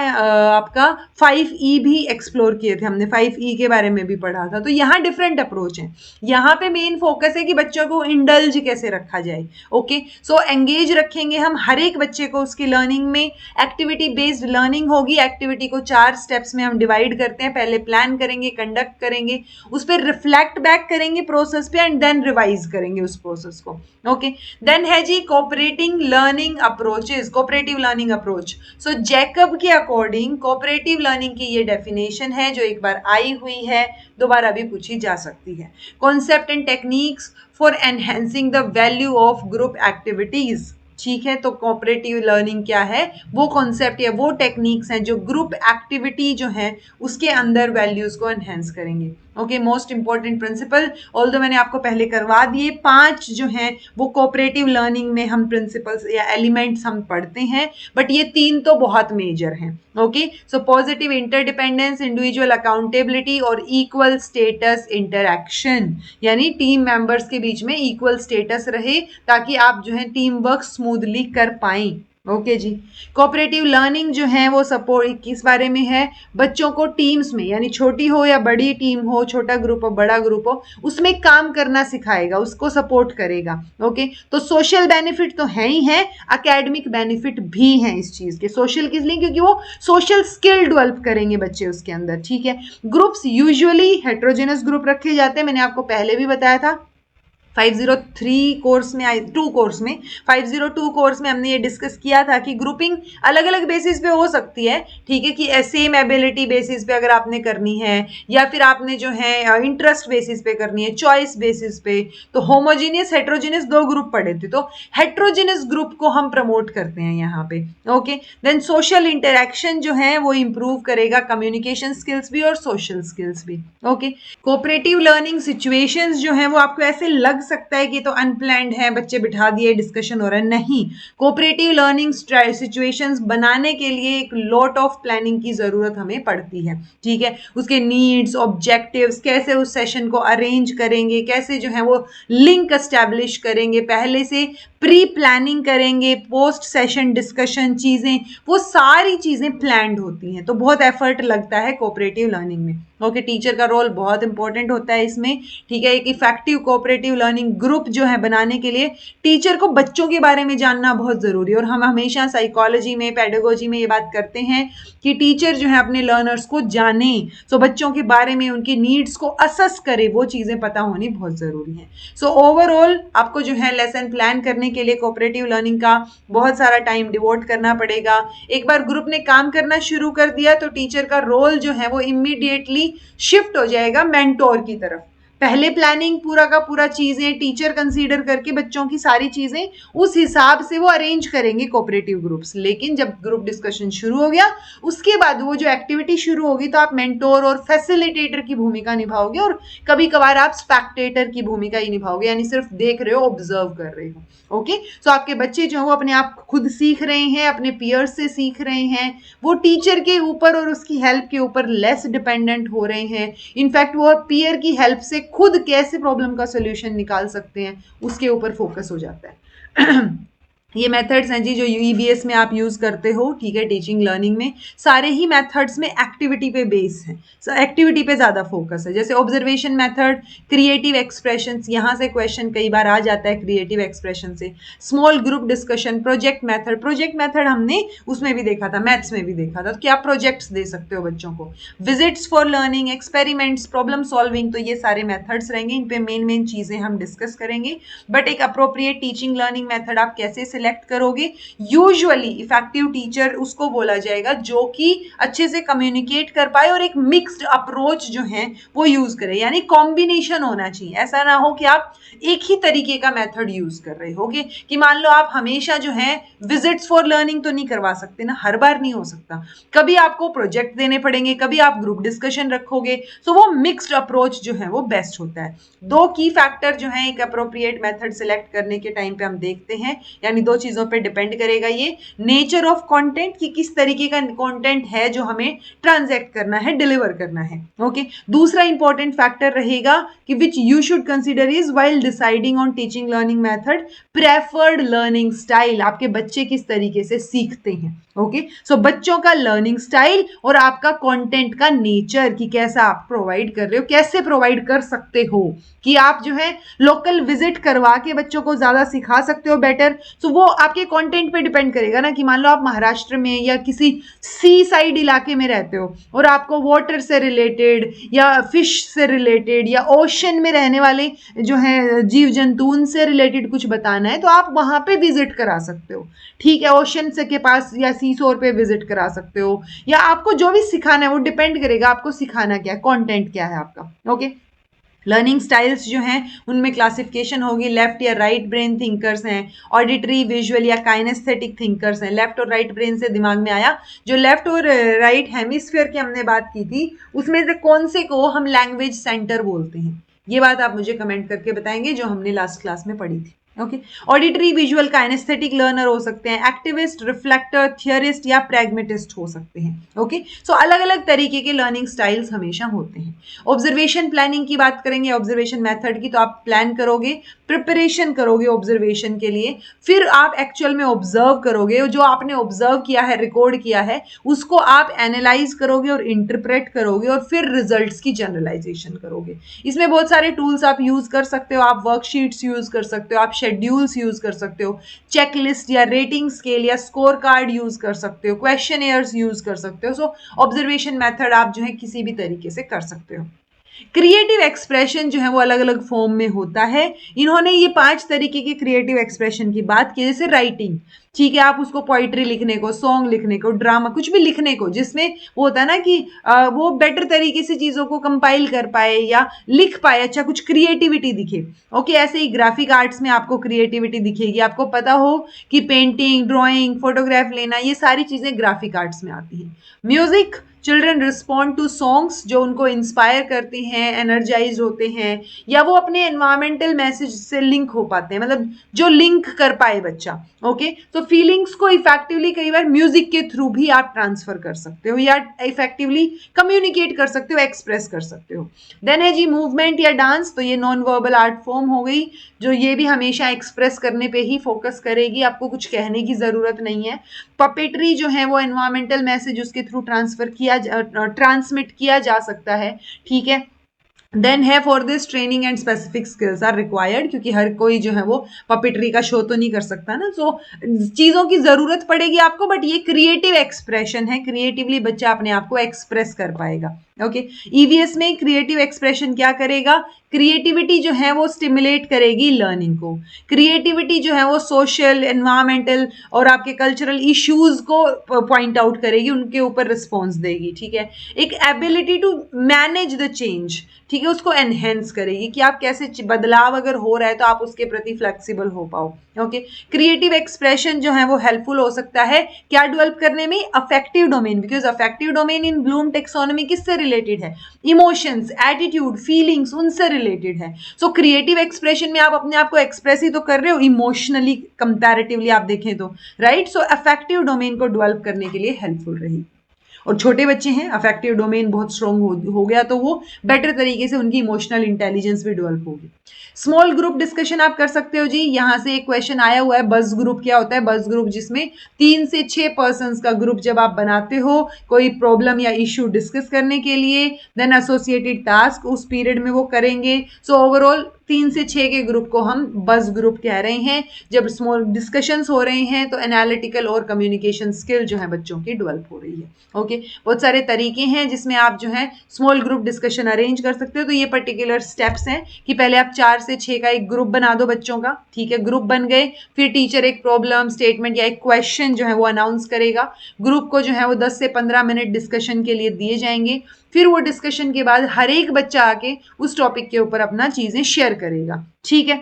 आपका 5E भी एक्सप्लोर किए थे हमने, 5E के बारे में भी पढ़ा था। तो यहाँ डिफरेंट अप्रोच है। यहाँ पे मेन फोकस है कि बच्चों को इंडल्ज कैसे रखा जाए, ओके। सो एंगेज रखेंगे हम हर एक बच्चे को उसकी लर्निंग में। एक्टिविटी बेस्ड लर्निंग होगी। एक्टिविटी को 4 स्टेप्स में हम डिवाइड करते हैं। पहले प्लान करेंगे, कंडक्ट करेंगे, उस पर रिफ्लेक्ट बैक करेंगे प्रोसेस पे, एंड देन रिवाइज करेंगे उस प्रोसेस को, ओके। देन है जी cooperating learning approaches, cooperative learning approach. So Jacob के अकॉर्डिंग कोऑपरेटिव लर्निंग की ये डेफिनेशन है, जो एक बार आई हुई है, दोबारा भी पूछी जा सकती है। Concept and techniques for enhancing the value of group activities, ठीक है। तो कोऑपरेटिव लर्निंग क्या है, वो कॉन्सेप्ट या वो टेक्निक्स हैं जो ग्रुप एक्टिविटी जो है उसके अंदर वैल्यूज को एनहेंस करेंगे, okay. Most important principle, although मैंने आपको पहले करवा दिए, 5 जो हैं वो कोऑपरेटिव लर्निंग में हम प्रिंसिपल्स या एलिमेंट्स हम पढ़ते हैं, बट ये 3 तो बहुत मेजर हैं, okay. So positive interdependence, individual accountability और इक्वल स्टेटस इंटरैक्शन, यानी टीम मेंबर्स के बीच में इक्वल स्टेटस रहे, ताकि आप जो है टीम वर्क स्मूथली कर पाएं, ओके जी। कोऑपरेटिव लर्निंग जो है वो सपोर्ट किस बारे में है, बच्चों को टीम्स में, यानी छोटी हो या बड़ी टीम हो, छोटा ग्रुप हो बड़ा ग्रुप हो, उसमें काम करना सिखाएगा, उसको सपोर्ट करेगा, ओके। तो सोशल बेनिफिट तो है ही है, एकेडमिक बेनिफिट भी है इस चीज के। सोशल किस लिए, क्योंकि वो सोशल स्किल डेवलप करेंगे बच्चे उसके अंदर, ठीक है। ग्रुप्स यूजुअली हेट्रोजेनस ग्रुप रखे जाते हैं, मैंने आपको पहले भी बताया था। 503 कोर्स में 2 कोर्स में 502 कोर्स में हमने ये डिस्कस किया था कि ग्रुपिंग अलग अलग बेसिस पे हो सकती है, ठीक है, कि सेम एबिलिटी बेसिस पे अगर आपने करनी है, या फिर आपने जो है इंटरेस्ट बेसिस पे करनी है, चॉइस बेसिस पे। तो होमोजीनियस, हेट्रोजीनियस 2 ग्रुप पढ़े थे, तो हेट्रोजीनियस ग्रुप को हम प्रमोट करते हैं यहाँ पे, ओके। देन सोशल इंटरेक्शन जो है वो इंप्रूव करेगा, कम्युनिकेशन स्किल्स भी और सोशल स्किल्स भी, ओके। कोऑपरेटिव लर्निंग सिचुएशंस जो है वो आपको ऐसे लग सकता है कि तो अनप्लैंड है, बच्चे बिठा दिए, डिस्कशन हो रहा है, नहीं। कोऑपरेटिव लर्निंग सिचुएशंस बनाने के लिए एक लॉट ऑफ प्लानिंग की जरूरत हमें पड़ती है, ठीक है। उसके नीड्स, ऑब्जेक्टिव्स, कैसे उस सेशन को अरेंज करेंगे, कैसे जो है वो लिंक एस्टैब्लिश करेंगे, पहले से प्री प्लानिंग करेंगे, पोस्ट सेशन डिस्कशन चीज़ें, वो सारी चीज़ें प्लान्ड होती हैं। तो बहुत एफर्ट लगता है कोऑपरेटिव लर्निंग में। ओके, टीचर का रोल बहुत इंपॉर्टेंट होता है इसमें, ठीक है। एक इफेक्टिव कोऑपरेटिव लर्निंग ग्रुप जो है बनाने के लिए टीचर को बच्चों के बारे में जानना बहुत ज़रूरी है। और हम हमेशा साइकोलॉजी में, पेडागोजी में ये बात करते हैं कि टीचर जो है अपने लर्नर्स को जाने, सो बच्चों के बारे में, उनकी नीड्स को असेस करे, वो चीज़ें पता होनी बहुत ज़रूरी है। सो ओवरऑल आपको जो है लेसन प्लान करने के लिए कोऑपरेटिव लर्निंग का बहुत सारा टाइम डिवोट करना पड़ेगा। एक बार ग्रुप ने काम करना शुरू कर दिया तो टीचर का रोल जो है वो इमीडिएटली शिफ्ट हो जाएगा मेंटोर की तरफ। पहले प्लानिंग पूरा का पूरा चीजें टीचर कंसीडर करके बच्चों की सारी चीजें उस हिसाब से वो अरेंज करेंगे कोऑपरेटिव ग्रुप्स। लेकिन जब ग्रुप डिस्कशन शुरू हो गया उसके बाद वो जो एक्टिविटी शुरू होगी तो आप मेंटोर और फैसिलिटेटर की भूमिका निभाओगे और कभी कभार आप स्पेक्टेटर की भूमिका ही निभाओगे, यानी सिर्फ देख रहे हो, ऑब्जर्व कर रहे हो। ओके, सो आपके बच्चे जो है वो अपने आप खुद सीख रहे हैं, अपने पीयर्स से सीख रहे हैं, वो टीचर के ऊपर और उसकी हेल्प के ऊपर लेस डिपेंडेंट हो रहे हैं। इनफैक्ट वो पीयर की हेल्प से खुद कैसे प्रॉब्लम का सोल्यूशन निकाल सकते हैं उसके ऊपर फोकस हो जाता है। ये मेथड्स हैं जी जो यूईवीएस में आप यूज़ करते हो, ठीक है। टीचिंग लर्निंग में सारे ही मेथड्स में एक्टिविटी पे बेस है, सो एक्टिविटी पे ज़्यादा फोकस है। जैसे ऑब्जर्वेशन मेथड, क्रिएटिव एक्सप्रेशंस, यहाँ से क्वेश्चन कई बार आ जाता है क्रिएटिव एक्सप्रेशन से। Small group discussion, project method हमने उसमें भी देखा था, मैथ्स में भी देखा था, तो क्या प्रोजेक्ट्स दे सकते हो बच्चों को। Visits for learning, experiments, problem solving, तो ये सारे मेथड्स रहेंगे, इन पे मेन चीज़ें हम डिस्कस करेंगे। बट एक अप्रोप्रिएट टीचिंग लर्निंग मेथड आप कैसे सिलेक्ट करोगे, यूजुअली इफेक्टिव टीचर उसको बोला जाएगा जो कि अच्छे से कम्युनिकेट कर पाए और एक मिक्स्ड अप्रोच जो है वो यूज करे, यानी कॉम्बिनेशन होना चाहिए। ऐसा ना हो कि आप एक ही तरीके का मेथड यूज कर रहे होगे, कि मान लो आप हमेशा जो है विजिट्स फॉर लर्निंग तो नहीं करवा सकते ना, हर बार नहीं हो सकता, कभी आपको प्रोजेक्ट देने पड़ेंगे, कभी आप ग्रुप डिस्कशन रखोगे, तो वो मिक्स्ड अप्रोच जो है वो बेस्ट होता है। दो की फैक्टर जो है एक अप्रोप्रिएट मेथड सिलेक्ट करने के टाइम पे हम देखते हैं, यानी दो चीजों पे डिपेंड करेगा ये, नेचर ऑफ कंटेंट, कि किस तरीके का कंटेंट है जो हमें ट्रांजैक्ट करना है, डिलीवर करना है। ओके, दूसरा इंपॉर्टेंट फैक्टर रहेगा कि which you should consider is while deciding on teaching learning method, preferred learning style, आपके बच्चे किस तरीके से सीखते हैं। ओके, सो बच्चों का लर्निंग स्टाइल और आपका कंटेंट का नेचर, कि कैसा आप प्रोवाइड कर रहे हो, कैसे प्रोवाइड कर सकते हो, कि आप जो है लोकल विजिट करवा के बच्चों को ज्यादा सिखा सकते हो बेटर, तो वो आपके कंटेंट पे डिपेंड करेगा ना। कि मान लो आप महाराष्ट्र में या किसी सी साइड इलाके में रहते हो और आपको वाटर से रिलेटेड या फिश से रिलेटेड या ओशन में रहने वाले जो है जीव जंतु उनसे रिलेटेड कुछ बताना है, तो आप वहां पे विजिट करा सकते हो, ठीक है। ओशन से के पास या सी शोर पे विजिट करा सकते हो, या आपको जो भी सिखाना है वो डिपेंड करेगा आपको सिखाना क्या है, कंटेंट क्या है आपका। ओके, लर्निंग स्टाइल्स जो हैं उनमें क्लासिफिकेशन होगी, लेफ्ट या राइट ब्रेन थिंकर्स हैं, ऑडिटरी, विजुअल या काइनेस्थेटिक थिंकर्स हैं। लेफ्ट और राइट ब्रेन से दिमाग में आया, जो लेफ्ट और राइट हेमिस्फीयर की हमने बात की थी उसमें से कौन से को हम लैंग्वेज सेंटर बोलते हैं, ये बात आप मुझे कमेंट करके बताएंगे, जो हमने लास्ट क्लास में पढ़ी थी। Okay, auditory, visual, kinesthetic learner हो सकते हैं, एक्टिविस्ट, रिफ्लेक्टर, थियरिस्ट या प्रैग्मेटिस्ट हो सकते हैं। ओके, सो अलग अलग तरीके के लर्निंग स्टाइल्स हमेशा होते हैं। ऑब्जर्वेशन प्लानिंग की बात करेंगे, ऑब्जर्वेशन मेथड की, तो आप प्लान करोगे, प्रिपरेशन करोगे ऑब्जर्वेशन के लिए, फिर आप एक्चुअल में ऑब्जर्व करोगे, जो आपने ऑब्जर्व किया है, रिकॉर्ड किया है, उसको आप एनालाइज करोगे और इंटरप्रेट करोगे और फिर रिजल्ट्स की जनरलाइजेशन करोगे। इसमें बहुत सारे टूल्स आप यूज कर सकते हो, आप वर्कशीट्स यूज कर सकते हो, आप शेड्यूल्स यूज कर सकते हो, चेकलिस्ट या रेटिंग स्केल या स्कोर कार्ड यूज कर सकते हो, क्वेश्चनेयर्स यूज कर सकते हो। सो ऑब्जर्वेशन मेथड आप जो है किसी भी तरीके से कर सकते हो। क्रिएटिव एक्सप्रेशन जो है वो अलग अलग फॉर्म में होता है। इन्होंने ये 5 तरीके के क्रिएटिव एक्सप्रेशन की बात की, जैसे राइटिंग, ठीक है, आप उसको पोइट्री लिखने को, सॉन्ग लिखने को, ड्रामा, कुछ भी लिखने को जिसमें वो होता है ना कि वो बेटर तरीके से चीज़ों को कंपाइल कर पाए या लिख पाए, अच्छा कुछ क्रिएटिविटी दिखे। ओके, ऐसे ही ग्राफिक आर्ट्स में आपको क्रिएटिविटी दिखेगी, आपको पता हो कि पेंटिंग, ड्राइंग, फोटोग्राफ लेना, ये सारी चीज़ें ग्राफिक आर्ट्स में आती हैं। Music, children respond to songs जो उनको इंस्पायर करते हैं, एनर्जाइज होते हैं, या वो अपने एनवायरमेंटल मैसेज से लिंक हो पाते हैं, मतलब जो लिंक कर पाए बच्चा। ओके, तो फीलिंग्स को इफेक्टिवली कई बार म्यूजिक के थ्रू भी आप ट्रांसफर कर सकते हो या इफेक्टिवली कम्युनिकेट कर सकते हो, एक्सप्रेस कर सकते हो। देन है जी मूवमेंट या डांस, तो ये नॉन वर्बल आर्ट फॉर्म हो गई, जो ये भी हमेशा एक्सप्रेस करने पे ही फोकस करेगी, आपको कुछ कहने की जरूरत नहीं है। पपेट्री जो है वो एनवायरमेंटल मैसेज उसके थ्रू ट्रांसमिट किया जा सकता है, ठीक है। देन है for this training and specific skills are required, क्योंकि हर कोई जो है वो पपेट्री का शो तो नहीं कर सकता ना, तो चीजों की जरूरत पड़ेगी आपको, बट ये क्रिएटिव एक्सप्रेशन है, क्रिएटिवली बच्चा अपने आप को एक्सप्रेस कर पाएगा। ओके, ईवीएस में क्रिएटिव एक्सप्रेशन क्या करेगा, क्रिएटिविटी जो है वो स्टिमुलेट करेगी लर्निंग को, क्रिएटिविटी जो है वो सोशल, एनवायरमेंटल और आपके कल्चरल इश्यूज को पॉइंट आउट करेगी, उनके ऊपर रिस्पॉन्स देगी, ठीक है। एक ability to manage the change, ठीक है, उसको एनहेंस करेगी कि आप कैसे बदलाव अगर हो रहा है तो आप उसके प्रति फ्लेक्सिबल हो पाओ। ओके, क्रिएटिव एक्सप्रेशन जो है वो हेल्पफुल हो सकता है क्या डेवलप करने में, affective domain, because affective domain in Bloom taxonomy किससे रिलेटेड है, इमोशंस, एटीट्यूड, फीलिंग्स, उनसे रिलेटेड है। सो क्रिएटिव एक्सप्रेशन में आप अपने आप को एक्सप्रेस ही तो कर रहे हो इमोशनली कंपैरेटिवली आप देखें तो, राइट। सो अफेक्टिव डोमेन को डेवलप करने के लिए हेल्पफुल रही। और छोटे बच्चे हैं, अफेक्टिव डोमेन बहुत स्ट्रॉन्ग हो गया तो वो बेटर तरीके से उनकी इमोशनल इंटेलिजेंस भी डेवलप होगी। स्मॉल ग्रुप डिस्कशन आप कर सकते हो जी, यहां से एक क्वेश्चन आया हुआ है, बस ग्रुप क्या होता है, बस ग्रुप जिसमें 3 से 6 पर्सन का ग्रुप जब आप बनाते हो कोई प्रॉब्लम या इश्यू डिस्कस करने के लिए, देन एसोसिएटेड टास्क उस पीरियड में वो करेंगे। सो ओवरऑल 3 से 6 के ग्रुप को हम बस ग्रुप कह रहे हैं। जब स्मॉल डिस्कशंस हो रहे हैं तो एनालिटिकल और कम्युनिकेशन स्किल जो है बच्चों की डेवलप हो रही है। ओके, बहुत सारे तरीके हैं जिसमें आप जो है स्मॉल ग्रुप डिस्कशन अरेंज कर सकते हो। तो ये पर्टिकुलर स्टेप्स हैं कि पहले आप 4 से 6 का एक ग्रुप बना दो बच्चों का, ठीक है, ग्रुप बन गए, फिर टीचर एक प्रॉब्लम स्टेटमेंट या एक क्वेश्चन जो है वो अनाउंस करेगा, ग्रुप को जो है वो 10 से 15 मिनट डिस्कशन के लिए दिए जाएंगे, फिर वो डिस्कशन के बाद हर एक बच्चा आके उस टॉपिक के ऊपर अपना चीजें शेयर करेगा, ठीक है।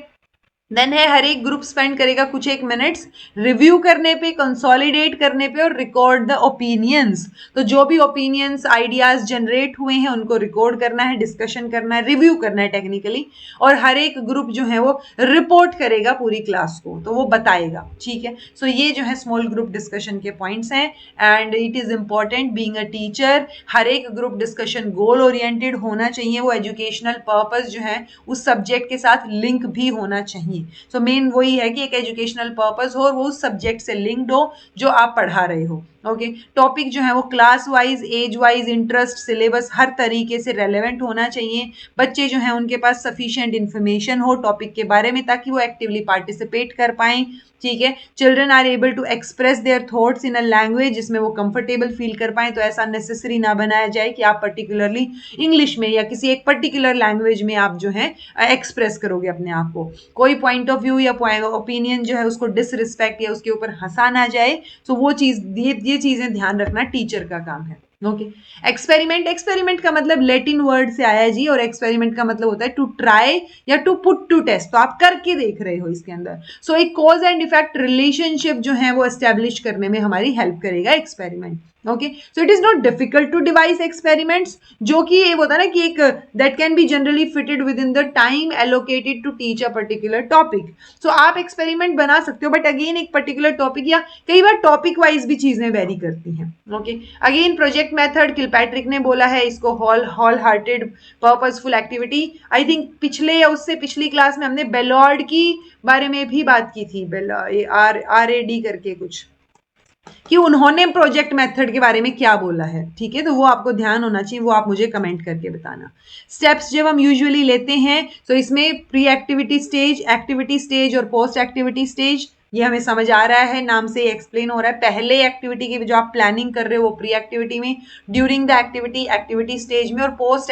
देन है हर एक ग्रुप स्पेंड करेगा कुछ एक मिनट्स रिव्यू करने पे, कंसोलिडेट करने पे और रिकॉर्ड द ओपिनियंस। तो जो भी ओपिनियंस, आइडियाज जनरेट हुए हैं उनको रिकॉर्ड करना है, डिस्कशन करना है, रिव्यू करना है टेक्निकली, और हर एक ग्रुप जो है वो रिपोर्ट करेगा पूरी क्लास को, तो वो बताएगा, ठीक है। सो ये जो है स्मॉल ग्रुप डिस्कशन के पॉइंट्स हैं, and it is important being a teacher, हर एक ग्रुप डिस्कशन गोल ओरिएंटेड होना चाहिए, वो एजुकेशनल पर्पस जो है उस सब्जेक्ट के साथ लिंक भी होना चाहिए। सो मेन वही है कि एक एजुकेशनल पर्पस हो और वो उस सब्जेक्ट से लिंक्ड हो जो आप पढ़ा रहे हो। ओके, टॉपिक जो है वो class wise, age wise, interest, syllabus हर तरीके से रेलेवेंट होना चाहिए। बच्चे जो है उनके पास सफिशिएंट इन्फॉर्मेशन हो टॉपिक के बारे में ताकि वो एक्टिवली पार्टिसिपेट कर पाएं, ठीक है। Children are able to express their thoughts in a language जिसमें वो कंफर्टेबल फील कर पाएं। तो ऐसा नेसेसरी ना बनाया जाए कि आप पर्टिकुलरली इंग्लिश में या किसी एक पर्टिकुलर लैंग्वेज में आप जो है एक्सप्रेस करोगे अपने आप को। कोई पॉइंट ऑफ व्यू या ओपिनियन जो है उसको डिसरिस्पेक्ट या उसके ऊपर हंसा ना जाए। तो वो चीज ये चीजें ध्यान रखना टीचर का काम है। ओके, एक्सपेरिमेंट, एक्सपेरिमेंट का मतलब लैटिन वर्ड से आया है जी, और एक्सपेरिमेंट का मतलब होता है टू ट्राई या टू पुट टू टेस्ट, तो आप करके देख रहे हो इसके अंदर। सो एक कॉज एंड इफेक्ट रिलेशनशिप जो है वो एस्टेब्लिश करने में हमारी हेल्प करेगा experiment. Okay, so it is not difficult to devise experiments, जो कि ये होता है ना कि एक that can be generally fitted within the time allocated to teach a particular topic. So आप एक्सपेरिमेंट बना सकते हो, बट अगेन एक पर्टिकुलर टॉपिक या कई बार टॉपिक वाइज भी चीजें वेरी करती हैं। Okay, again project method Kilpatrick ने बोला है इसको whole hearted purposeful activity. I think पिछले या उससे पिछली क्लास में हमने बेलॉर्ड की बारे में भी बात की थी, RAD करके कुछ, कि उन्होंने प्रोजेक्ट मेथड के बारे में क्या बोला है, ठीक है। तो वो आपको ध्यान होना चाहिए, वो आप मुझे कमेंट करके बताना। स्टेप्स जब हम यूजुअली लेते हैं तो इसमें pre activity stage, activity stage और पोस्ट एक्टिविटी स्टेज, ये हमें समझ आ रहा है, नाम से एक्सप्लेन हो रहा है। पहले एक्टिविटी की जो आप प्लानिंग कर रहे हो वो प्री एक्टिविटी में, during the activity activity stage में, और पोस्ट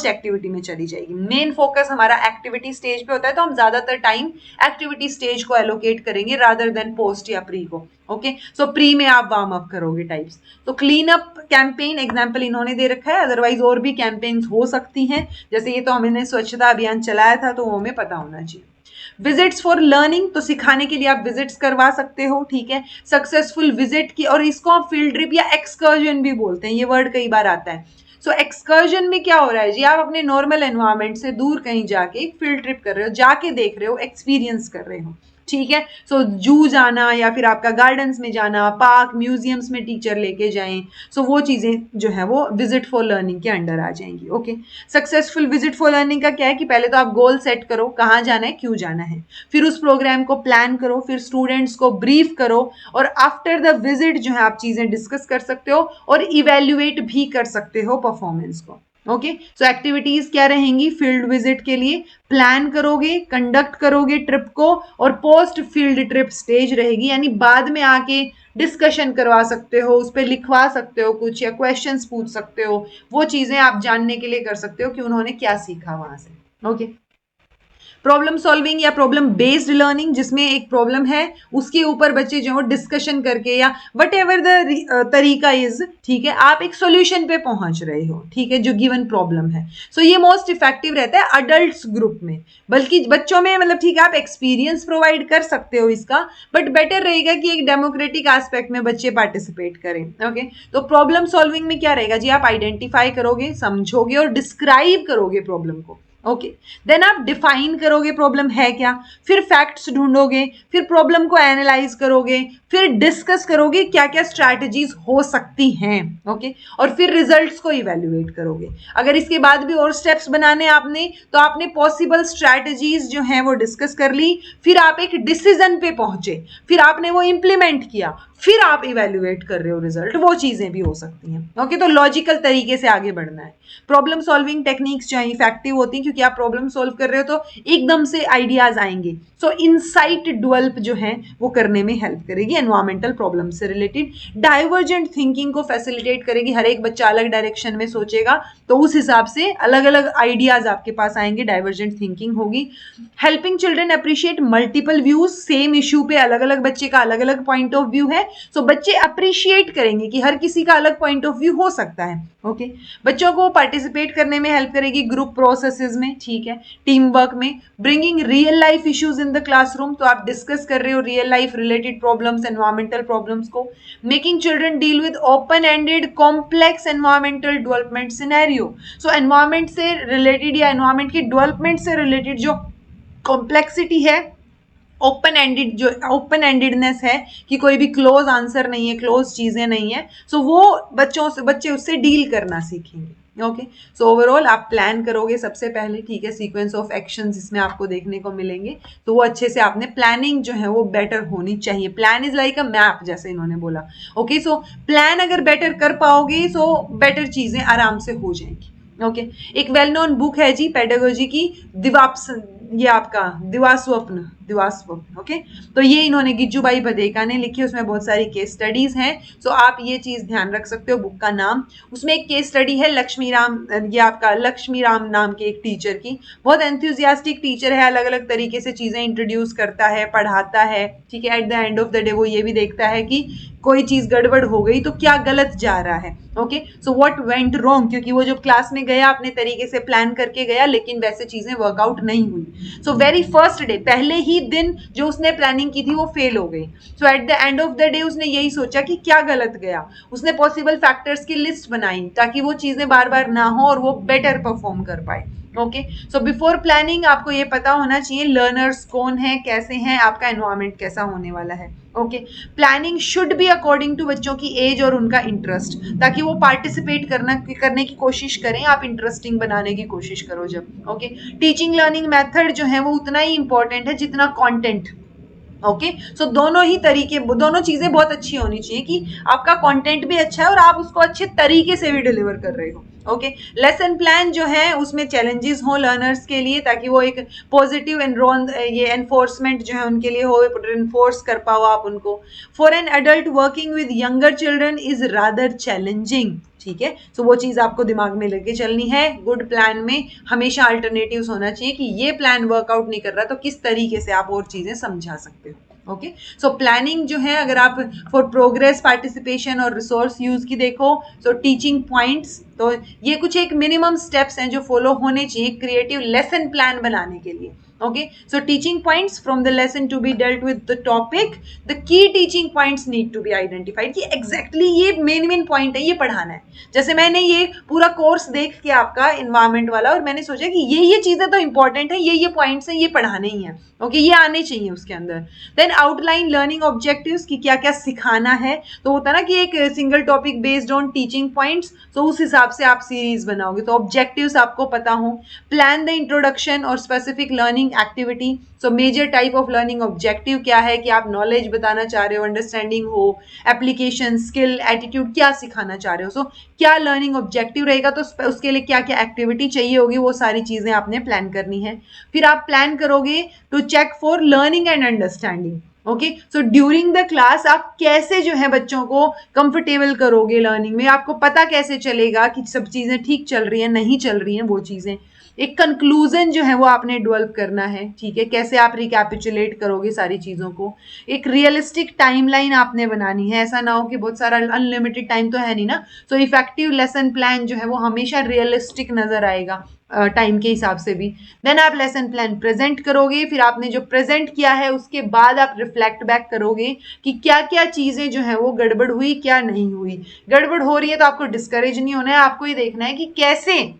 एक्टिविटी में चली जाएगी। मेन फोकस हमारा एक्टिविटी स्टेज पे होता है, तो हम ज्यादातर टाइम एक्टिविटी स्टेज को एलोकेट करेंगे रादर देन पोस्ट या प्री को। ओके, सो प्री में आप वार्म अप करोगे टाइप्स। तो क्लीन अप कैंपेन एग्जांपल इन्होंने दे रखा है, अदरवाइज और भी कैंपेन्स हो सकती हैं, जैसे ये तो हमने स्वच्छता अभियान चलाया था तो वो हमें पता होना चाहिए। विजिट्स फॉर लर्निंग, तो सिखाने के लिए आप विजिट्स करवा सकते हो, ठीक है। सक्सेसफुल विजिट की, और इसको आप फील्ड ट्रिप या एक्सकर्जन भी बोलते हैं, ये वर्ड कई बार आता है। सो एक्सकर्जन में क्या हो रहा है जी, आप अपने नॉर्मल एनवायरमेंट से दूर कहीं जाके एक फील्ड ट्रिप कर रहे हो, जाके देख रहे हो, एक्सपीरियंस कर रहे हो, ठीक है। सो जू जाना या फिर आपका गार्डन्स में जाना, पार्क म्यूजियम्स में टीचर लेके जाएं, सो वो चीजें जो है वो विजिट फॉर लर्निंग के अंडर आ जाएंगी। Okay, successful visit for learning का क्या है कि पहले तो आप गोल सेट करो, कहाँ जाना है, क्यों जाना है, फिर उस प्रोग्राम को प्लान करो, फिर स्टूडेंट्स को ब्रीफ करो, और आफ्टर द विजिट जो है आप चीजें डिस्कस कर सकते हो और इवेल्युएट भी कर सकते हो परफॉर्मेंस को। ओके, सो एक्टिविटीज क्या रहेंगी फील्ड विजिट के लिए, प्लान करोगे, कंडक्ट करोगे ट्रिप को, और पोस्ट फील्ड ट्रिप स्टेज रहेगी, यानी बाद में आके डिस्कशन करवा सकते हो, उस पर लिखवा सकते हो कुछ, या क्वेश्चंस पूछ सकते हो, वो चीजें आप जानने के लिए कर सकते हो कि उन्होंने क्या सीखा वहां से। ओके, प्रॉब्लम सॉल्विंग या प्रॉब्लम बेस्ड लर्निंग, जिसमें एक प्रॉब्लम है उसके ऊपर बच्चे जो है डिस्कशन करके या वट एवर द तरीका इज, ठीक है, आप एक सॉल्यूशन पे पहुंच रहे हो, ठीक है, जो गिवन प्रॉब्लम है। सो ये मोस्ट इफेक्टिव रहता है अडल्ट्स ग्रुप में, बल्कि बच्चों में मतलब ठीक है आप एक्सपीरियंस प्रोवाइड कर सकते हो इसका, बट बेटर रहेगा कि एक डेमोक्रेटिक एस्पेक्ट में बच्चे पार्टिसिपेट करें। ओके, तो प्रॉब्लम सॉल्विंग में क्या रहेगा जी, आप आइडेंटिफाई करोगे, समझोगे और डिस्क्राइब करोगे प्रॉब्लम को। ओके, देन आप डिफाइन करोगे प्रॉब्लम है क्या, फिर फैक्ट्स ढूंढोगे, फिर प्रॉब्लम को एनालाइज करोगे, फिर डिस्कस करोगे क्या क्या स्ट्रैटेजीज हो सकती हैं। ओके, और फिर रिजल्ट्स को इवेल्युएट करोगे। अगर इसके बाद भी और स्टेप्स बनाने आपने, तो आपने पॉसिबल स्ट्रैटेजीज जो हैं वो डिस्कस कर ली, फिर आप एक डिसीजन पे पहुंचे, फिर आपने वो इंप्लीमेंट किया, फिर आप इवेल्युएट कर रहे हो रिजल्ट, वो चीजें भी हो सकती हैं। ओके, तो लॉजिकल तरीके से आगे बढ़ना है। प्रॉब्लम सॉल्विंग टेक्निक्स जो है इफेक्टिव होती हैं क्योंकि आप प्रॉब्लम सॉल्व कर रहे हो तो एकदम से आइडियाज आएंगे, सो इनसाइट डेवलप जो है वो करने में हेल्प करेगी, एनवायरमेंटल प्रॉब्लम से रिलेटेड। डाइवर्जेंट थिंकिंग को फैसिलिटेट करेगी, हर एक बच्चा अलग डायरेक्शन में सोचेगा तो उस हिसाब से अलग अलग आइडियाज आपके पास आएंगे, डाइवर्जेंट थिंकिंग होगी। Helping children appreciate multiple views, same issue पे अलग अलग बच्चे का अलग अलग पॉइंट ऑफ व्यू है, सो बच्चे अप्रिशिएट करेंगे कि हर किसी का अलग पॉइंट ऑफ व्यू हो सकता है। ओके, बच्चों को पार्टिसिपेट करने में हेल्प करेगी ग्रुप प्रोसेसेस में, ठीक है, टीम वर्क में। Bringing real life issues in the classroom, तो आप डिस्कस कर रहे हो real life related problems, environmental problems को। Making children deal with open ended complex environmental development scenario, so environment से रिलेटेड या एनवायरमेंट की डेवलपमेंट से रिलेटेड जो कॉम्प्लेक्सिटी है, ओपन एंडेड जो ओपन एंडेडनेस है कि कोई भी क्लोज आंसर नहीं है, क्लोज चीजें नहीं है, सो वो बच्चे उससे डील करना सीखेंगे। ओके, सो ओवरऑल आप प्लान करोगे सबसे पहले, ठीक है, सीक्वेंस ऑफ एक्शंस इसमें आपको देखने को मिलेंगे, तो वो अच्छे से आपने प्लानिंग जो है वो बेटर होनी चाहिए। Plan is like a map, जैसे इन्होंने बोला। ओके, सो प्लान अगर बेटर कर पाओगे सो बेटर चीजें आराम से हो जाएंगी। ओके, एक वेल नोन बुक है जी पेडागोजी की, ये आपका दिवास्वप्न। ओके, तो ये इन्होंने गिज्जूबाई बधेका ने लिखी, उसमें बहुत सारी केस स्टडीज हैं, सो आप ये चीज ध्यान रख सकते हो बुक का नाम। उसमें एक केस स्टडी है ये आपका लक्ष्मी राम नाम के एक टीचर की, बहुत एंथुजियास्टिक टीचर है, अलग अलग तरीके से चीजें इंट्रोड्यूस करता है, पढ़ाता है, ठीक है। Eight the end of the day वो ये भी देखता है कि कोई चीज गड़बड़ हो गई तो क्या गलत जा रहा है। Okay, so what went wrong, क्योंकि वो जब क्लास में गया अपने तरीके से प्लान करके गया लेकिन वैसे चीजें वर्कआउट नहीं हुई, सो वेरी फर्स्ट डे, पहले ही दिन जो उसने प्लानिंग की थी वो फेल हो गई। So at the end of the day उसने यही सोचा कि क्या गलत गया, उसने पॉसिबल फैक्टर्स की लिस्ट बनाई ताकि वो चीजें बार बार ना हो और वो बेटर परफॉर्म कर पाए। ओके, सो बिफोर प्लानिंग आपको ये पता होना चाहिए लर्नर्स कौन है, कैसे हैं, आपका एनवायरमेंट कैसा होने वाला है। Okay, planning should be according to बच्चों की एज और उनका इंटरेस्ट, ताकि वो पार्टिसिपेट करने की कोशिश करें, आप इंटरेस्टिंग बनाने की कोशिश करो जब। ओके, टीचिंग लर्निंग मेथड जो है वो उतना ही इंपॉर्टेंट है जितना कंटेंट। ओके, सो दोनों ही तरीके, दोनों चीजें बहुत अच्छी होनी चाहिए कि आपका कंटेंट भी अच्छा है और आप उसको अच्छे तरीके से भी डिलीवर कर रहे हो। ओके, लेसन प्लान जो है उसमें चैलेंजेस हो लर्नर्स के लिए, ताकि वो एक पॉजिटिव ये एनफोर्समेंट जो है उनके लिए हो, एनफोर्स कर पाओ आप उनको। For an adult working with younger children is rather challenging, ठीक है, सो वो चीज आपको दिमाग में लेके चलनी है। गुड प्लान में हमेशा अल्टरनेटिव्स होना चाहिए कि ये प्लान वर्कआउट नहीं कर रहा तो किस तरीके से आप और चीजें समझा सकते हो। ओके, सो प्लानिंग जो है अगर आप फॉर प्रोग्रेस, पार्टिसिपेशन और रिसोर्स यूज की देखो, सो टीचिंग पॉइंट्स, तो ये कुछ एक मिनिमम स्टेप्स हैं जो फॉलो होने चाहिए क्रिएटिव लेसन प्लान बनाने के लिए। Okay, so teaching points from the lesson to be dealt with the topic, the key teaching points need to be identified कि exactly ये मेन point है, ये पढ़ाना है. जैसे मैंने ये पूरा कोर्स देख के आपका इन्वायरमेंट वाला, और मैंने सोचा कि ये चीजें तो इंपॉर्टेंट है, ये पॉइंट्स हैं, ये पढ़ाने ही हैं. ओके, ये आने चाहिए उसके अंदर. देन आउटलाइन लर्निंग ऑब्जेक्टिव्स कि क्या क्या सिखाना है. तो होता है ना कि एक single topic based on teaching points, तो उस हिसाब से आप सीरीज बनाओगे. तो ऑब्जेक्टिव्स आपको पता हो. प्लान द इंट्रोडक्शन और specific learning activity. So major type of learning objective क्या है कि आप नॉलेज बताना चाह रहे हो, अंडरस्टैंडिंग हो, एप्लीकेशन, स्किल, एटीट्यूड, क्या सिखाना चाह रहे हो. सो क्या लर्निंग ऑब्जेक्टिव रहेगा, तो उसके लिए क्या क्या एक्टिविटी चाहिए होगी, वो सारी चीजें आपने प्लान करनी है. फिर आप प्लान करोगे to check for learning and understanding. Okay, so during the class आप कैसे जो है बच्चों को कंफर्टेबल करोगे लर्निंग में, आपको पता कैसे चलेगा कि सब चीजें ठीक चल रही हैं, नहीं चल रही हैं वो चीजें. एक कंक्लूजन जो है वो आपने डेवलप करना है. ठीक है, कैसे आप रिकैपिचुलेट करोगे सारी चीजों को. एक रियलिस्टिक टाइमलाइन आपने बनानी है. ऐसा ना हो कि बहुत सारा अनलिमिटेड टाइम तो है नहीं ना. सो इफेक्टिव लेसन प्लान जो है वो हमेशा रियलिस्टिक नजर आएगा टाइम के हिसाब से भी. देन आप लेसन प्लान प्रेजेंट करोगे. फिर आपने जो प्रेजेंट किया है उसके बाद आप रिफ्लेक्ट बैक करोगे कि क्या क्या चीजें जो है वो गड़बड़ हुई, क्या नहीं हुई. गड़बड़ हो रही है तो आपको डिस्करेज नहीं होना है, आपको ये देखना है कि कैसे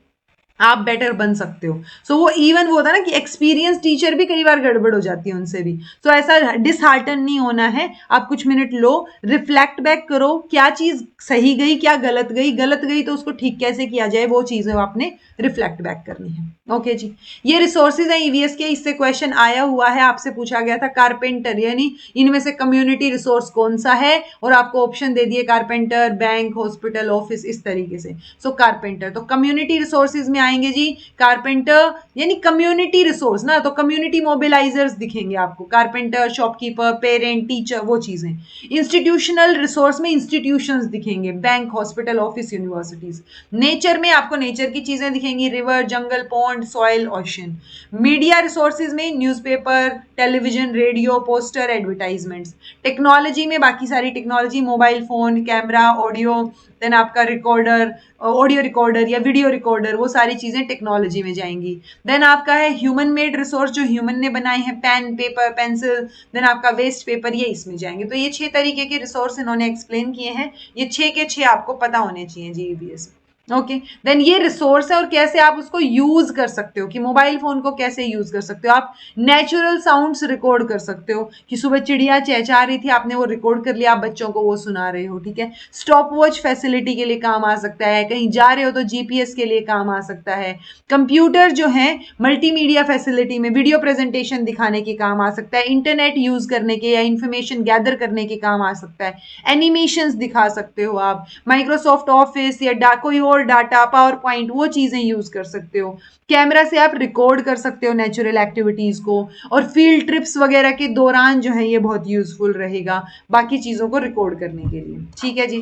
आप बेटर बन सकते हो. सो वो इवन वो होता है ना कि एक्सपीरियंस टीचर भी कई बार गड़बड़ हो जाती है उनसे भी. सो ऐसा डिसहार्टन नहीं होना है. आप कुछ मिनट लो, रिफ्लेक्ट बैक करो, क्या चीज सही गई, क्या गलत गई. गलत गई तो उसको ठीक कैसे किया जाए, वो चीजें आपने रिफ्लेक्ट बैक करनी है. ओके जी, ये रिसोर्सेज है ईवीएस के. इससे क्वेश्चन आया हुआ है, आपसे पूछा गया था कारपेंटर, यानी इनमें से कम्युनिटी रिसोर्स कौन सा है, और आपको ऑप्शन दे दिए कारपेंटर, बैंक, हॉस्पिटल, ऑफिस, इस तरीके से. सो कारपेंटर, तो कम्युनिटी रिसोर्सेज में आएंगे जी कारपेंटर, यानी कम्युनिटी रिसोर्स ना, तो कम्युनिटी मोबिलाइजर्स दिखेंगे आपको. कारपेंटर, शॉपकीपर, पेरेंट, टीचर, वो चीजें. इंस्टीट्यूशनल रिसोर्स में इंस्टीट्यूशंस दिखेंगे, bank, hospital, office, universities. Nature में आपको नेचर की चीजें दिखेंगी, रिवर, जंगल, pond, soil, ocean. Media resources में newspaper, television, radio, poster, advertisements. Technology में बाकी सारी technology, mobile phone, camera, audio, then आपका रिकॉर्डर, ऑडियो रिकॉर्डर या वीडियो रिकॉर्डर, वो सारी चीजें टेक्नोलॉजी में जाएंगी. देन आपका है ह्यूमन मेड रिसोर्स, जो ह्यूमन ने बनाए हैं, पेन, पेपर, पेंसिल. देन आपका वेस्ट पेपर, ये इसमें जाएंगे. तो ये 6 तरीके के रिसोर्स इन्होंने एक्सप्लेन किए हैं. ये 6 के 6 आपको पता होने चाहिए जी ईवीएस. ओके, देन ये रिसोर्स है और कैसे आप उसको यूज कर सकते हो, कि मोबाइल फोन को कैसे यूज कर सकते हो. आप नेचुरल साउंड्स रिकॉर्ड कर सकते हो, कि सुबह चिड़िया चहचहा रही थी, आपने वो रिकॉर्ड कर लिया, आप बच्चों को वो सुना रहे हो. ठीक है, स्टॉप वॉच फैसिलिटी के लिए काम आ सकता है, कहीं जा रहे हो तो जीपीएस के लिए काम आ सकता है. कंप्यूटर जो है मल्टीमीडिया फैसिलिटी में वीडियो प्रेजेंटेशन दिखाने के काम आ सकता है, इंटरनेट यूज करने के या इंफॉर्मेशन गैदर करने के काम आ सकता है. एनिमेशंस दिखा सकते हो आप, माइक्रोसॉफ्ट ऑफिस या कोई और डाटा, पावर पॉइंट, वो चीजें यूज कर सकते हो. कैमरा से आप रिकॉर्ड कर सकते हो नेचुरल एक्टिविटीज को. और फील्ड ट्रिप्स वगैरह के दौरान जो है ये बहुत यूजफुल रहेगा बाकी चीजों को रिकॉर्ड करने के लिए. ठीक है जी.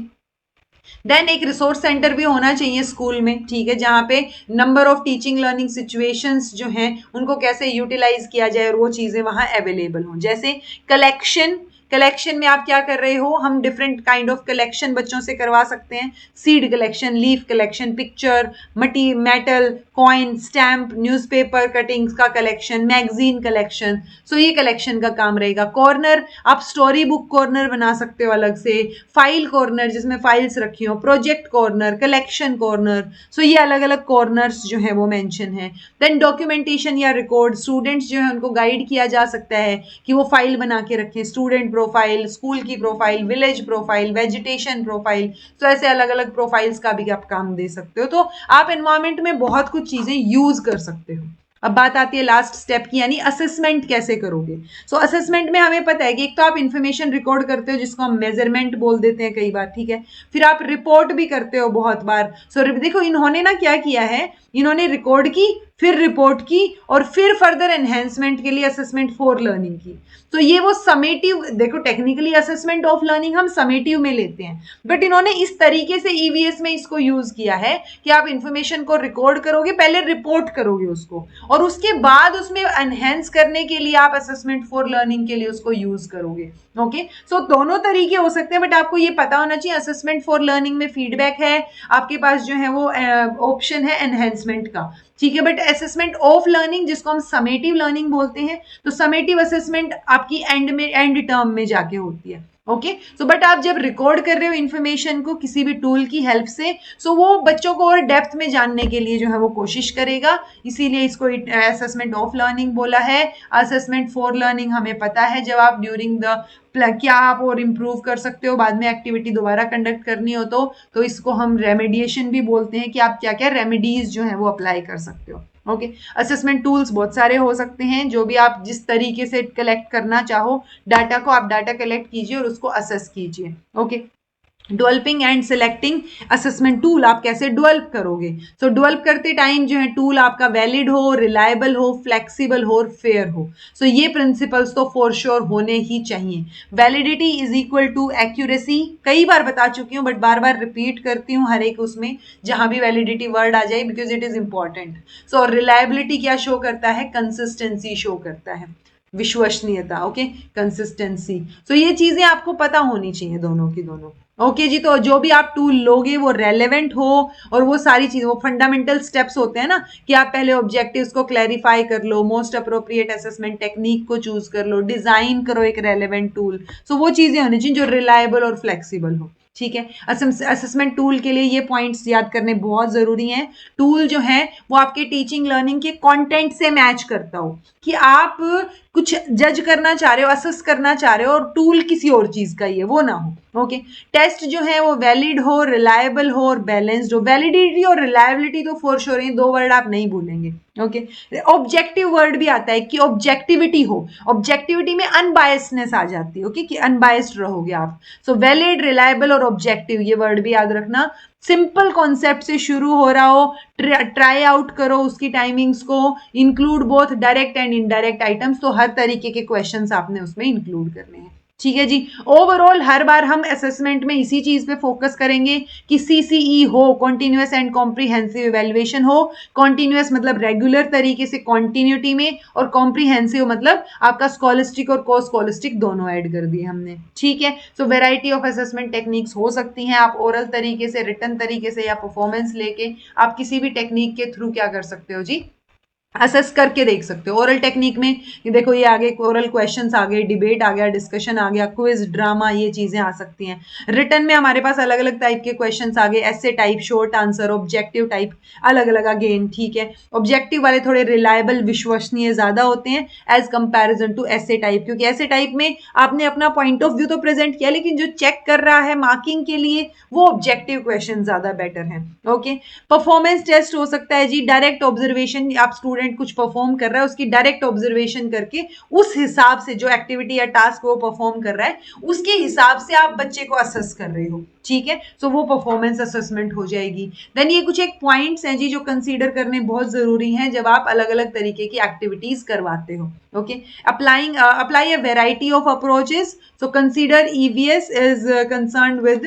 देन एक रिसोर्स सेंटर भी होना चाहिए स्कूल में. ठीक है, जहाँ पे number of teaching learning situations जो हैं उनको कैसे यूटिलाइज किया जाए और वो चीजें वहां अवेलेबल हों. जैसे कलेक्शन में आप क्या कर रहे हो, हम डिफरेंट काइंड ऑफ कलेक्शन बच्चों से करवा सकते हैं. Seed collection, leaf collection, picture, metal, coin, stamp, newspaper cuttings का कलेक्शन, मैगजीन कलेक्शन. सो ये कलेक्शन का काम रहेगा. कॉर्नर, आप स्टोरी बुक कॉर्नर बना सकते हो अलग से, फाइल कॉर्नर जिसमें फाइल्स रखी हो, प्रोजेक्ट कॉर्नर, कलेक्शन कॉर्नर. सो ये अलग अलग कॉर्नर्स जो है वो मेंशन है. देन डॉक्यूमेंटेशन या रिकॉर्ड, स्टूडेंट्स जो है उनको गाइड किया जा सकता है कि वो फाइल बना के रखें. स्टूडेंट प्रोफाइल, स्कूल की profile, village profile, vegetation profile. तो ऐसे अलग अलग प्रोफाइल्स का भी आप काम दे सकते हो. तो आप एनवायरमेंट में बहुत कुछ चीजें यूज कर सकते हो. अब बात आती है लास्ट स्टेप की, यानी असेसमेंट कैसे करोगे. सो असेसमेंट में हमें पता है कि एक तो आप इन्फॉर्मेशन रिकॉर्ड करते हो जिसको हम मेजरमेंट बोल देते हैं कई बार. ठीक है, फिर आप रिपोर्ट भी करते हो बहुत बार. सो देखो इन्होंने ना क्या किया है, इन्होंने रिकॉर्ड की, फिर रिपोर्ट की, और फिर फर्दर एनहेंसमेंट के लिए असेसमेंट फॉर लर्निंग की. तो ये वो समेटिव, देखो टेक्निकली असेसमेंट ऑफ लर्निंग हम समेटिव में लेते हैं, बट इन्होंने इस तरीके से ईवीएस में इसको यूज किया है कि आप इंफॉर्मेशन को रिकॉर्ड करोगे, पहले रिपोर्ट करोगे उसको, और उसके बाद उसमें एनहेंस करने के लिए आप असेसमेंट फॉर लर्निंग के लिए उसको यूज करोगे. ओके, सो दोनों तरीके हो सकते हैं, बट आपको ये पता होना चाहिए असेसमेंट फॉर लर्निंग में फीडबैक है, आपके पास जो है वो ऑप्शन है एनहेंसमेंट का. ठीक है, बट असेसमेंट ऑफ लर्निंग जिसको हम समेटिव लर्निंग बोलते हैं, तो समेटिव असेसमेंट आपकी एंड टर्म में जाके होती है। ओके, सो बट आप जब रिकॉर्ड कर रहे हो इंफॉर्मेशन को किसी भी टूल की हेल्प से, सो वो बच्चों को और डेप्थ में जानने के लिए जो है वो कोशिश करेगा, इसीलिए इसको असेसमेंट ऑफ लर्निंग बोला है। असेसमेंट फॉर लर्निंग हमें पता है, जब आप ड्यूरिंग द क्या आप और इम्प्रूव कर सकते हो, बाद में एक्टिविटी दोबारा कंडक्ट करनी हो तो इसको हम रेमेडिएशन भी बोलते हैं, कि आप क्या क्या रेमेडीज जो है वो अप्लाई कर सकते हो। ओके, असेसमेंट टूल्स बहुत सारे हो सकते हैं, जो भी आप जिस तरीके से कलेक्ट करना चाहो डाटा को, आप डाटा कलेक्ट कीजिए और उसको असेस कीजिए। Okay, developing and selecting assessment tool, आप कैसे डेवलप करोगे? सो डेवलप करते टाइम जो है टूल आपका वैलिड हो, रिलायबल हो, फ्लेक्सिबल हो और फेयर हो। सो ये प्रिंसिपल्स तो फॉर श्योर होने ही चाहिए। Validity is equal to accuracy, कई बार बता चुकी हूँ बट बार बार रिपीट करती हूँ हर एक उसमें जहां भी वैलिडिटी वर्ड आ जाए, because it is important. So reliability क्या शो करता है? कंसिस्टेंसी शो करता है, विश्वसनीयता। Okay, consistency. सो ये चीजें आपको पता होनी चाहिए दोनों की दोनों। ओके जी, तो जो भी आप टूल लोगे वो रेलेवेंट हो, और वो सारी चीजें, वो फंडामेंटल स्टेप्स होते हैं ना, कि आप पहले ऑब्जेक्टिव्स को क्लैरिफाई कर लो, मोस्ट अप्रोप्रिएट असेसमेंट टेक्निक को चूज कर लो, डिजाइन करो एक रेलेवेंट टूल। सो वो चीजें होनी चाहिए जो रिलायबल और फ्लेक्सिबल हो। ठीक है, असेसमेंट टूल के लिए ये पॉइंट्स याद करने बहुत जरूरी हैं। टूल जो है वो आपके टीचिंग लर्निंग के कंटेंट से मैच करता हो, कि आप कुछ जज करना चाह रहे हो, असेस करना चाह रहे हो और टूल किसी और चीज का ही है, वो ना हो। ओके, टेस्ट जो है वो वैलिड हो, रिलायबल हो और बैलेंस्ड हो। वैलिडिटी और रिलायबिलिटी तो फॉर श्योर, दो वर्ड आप नहीं भूलेंगे। ओके, ऑब्जेक्टिव वर्ड भी आता है, कि ऑब्जेक्टिविटी हो, ऑब्जेक्टिविटी में अनबायसनेस आ जाती है। ओके, कि अनबायस्ड रहोगे आप। सो वैलिड, रिलायबल और ऑब्जेक्टिव, ये वर्ड भी याद रखना। सिंपल कॉन्सेप्ट से शुरू हो रहा हो, ट्राई आउट करो उसकी टाइमिंग्स को, include both direct and indirect items, तो हर तरीके के क्वेश्चंस आपने उसमें इंक्लूड करने हैं। ठीक है जी, ओवरऑल हर बार हम असेसमेंट में इसी चीज पे फोकस करेंगे कि सीसीई हो, कॉन्टिन्यूअस एंड कॉम्प्रिहेंसिव इवेल्युएशन हो। कॉन्टिन्यूअस मतलब रेगुलर तरीके से कॉन्टिन्यूटी में, और कॉम्प्रिहेंसिव मतलब आपका स्कॉलिस्टिक और को स्कॉलिस्टिक दोनों ऐड कर दिए हमने। ठीक है, सो वेराइटी ऑफ असेसमेंट टेक्निक्स हो सकती हैं, आप ओरल तरीके से, रिटन तरीके से, या परफॉर्मेंस लेके आप किसी भी टेक्निक के थ्रू क्या कर सकते हो जी, असेस करके देख सकते हो। ओरल टेक्निक में ये देखो, ये आगे ओरल क्वेश्चंस आ गए, डिबेट आ गया, डिस्कशन आ गया, क्विज, ड्रामा, ये चीजें आ सकती हैं। रिटन में हमारे पास अलग अलग टाइप के क्वेश्चंस आ गए, ऐसे type, short answer, objective type, अलग अलग अगेन। ठीक है, ऑब्जेक्टिव वाले थोड़े रिलायबल, विश्वसनीय ज्यादा होते हैं एज कंपैरिजन टू ऐसे टाइप, क्योंकि ऐसे टाइप में आपने अपना पॉइंट ऑफ व्यू तो प्रेजेंट किया, लेकिन जो चेक कर रहा है मार्किंग के लिए, वो ऑब्जेक्टिव क्वेश्चन ज्यादा बेटर है। ओके, परफॉर्मेंस टेस्ट हो सकता है जी, डायरेक्ट ऑब्जर्वेशन, आप स्टूडेंट कुछ परफॉर्म कर रहा है, उसकी डायरेक्ट ऑब्जर्वेशन करके उस हिसाब से जो एक्टिविटी या टास्क वो परफॉर्म कर रहा है, उसके हिसाब से आप बच्चे को असेस कर रहे हो। ठीक है, सो वो परफॉर्मेंस असेसमेंट हो जाएगी। देन ये कुछ एक पॉइंट्स हैं जी जो कंसीडर करने बहुत जरूरी हैं जब आप अलग अलग तरीके की एक्टिविटीज करवाते हो। Okay, apply a variety of approaches, so consider EVS is concerned with,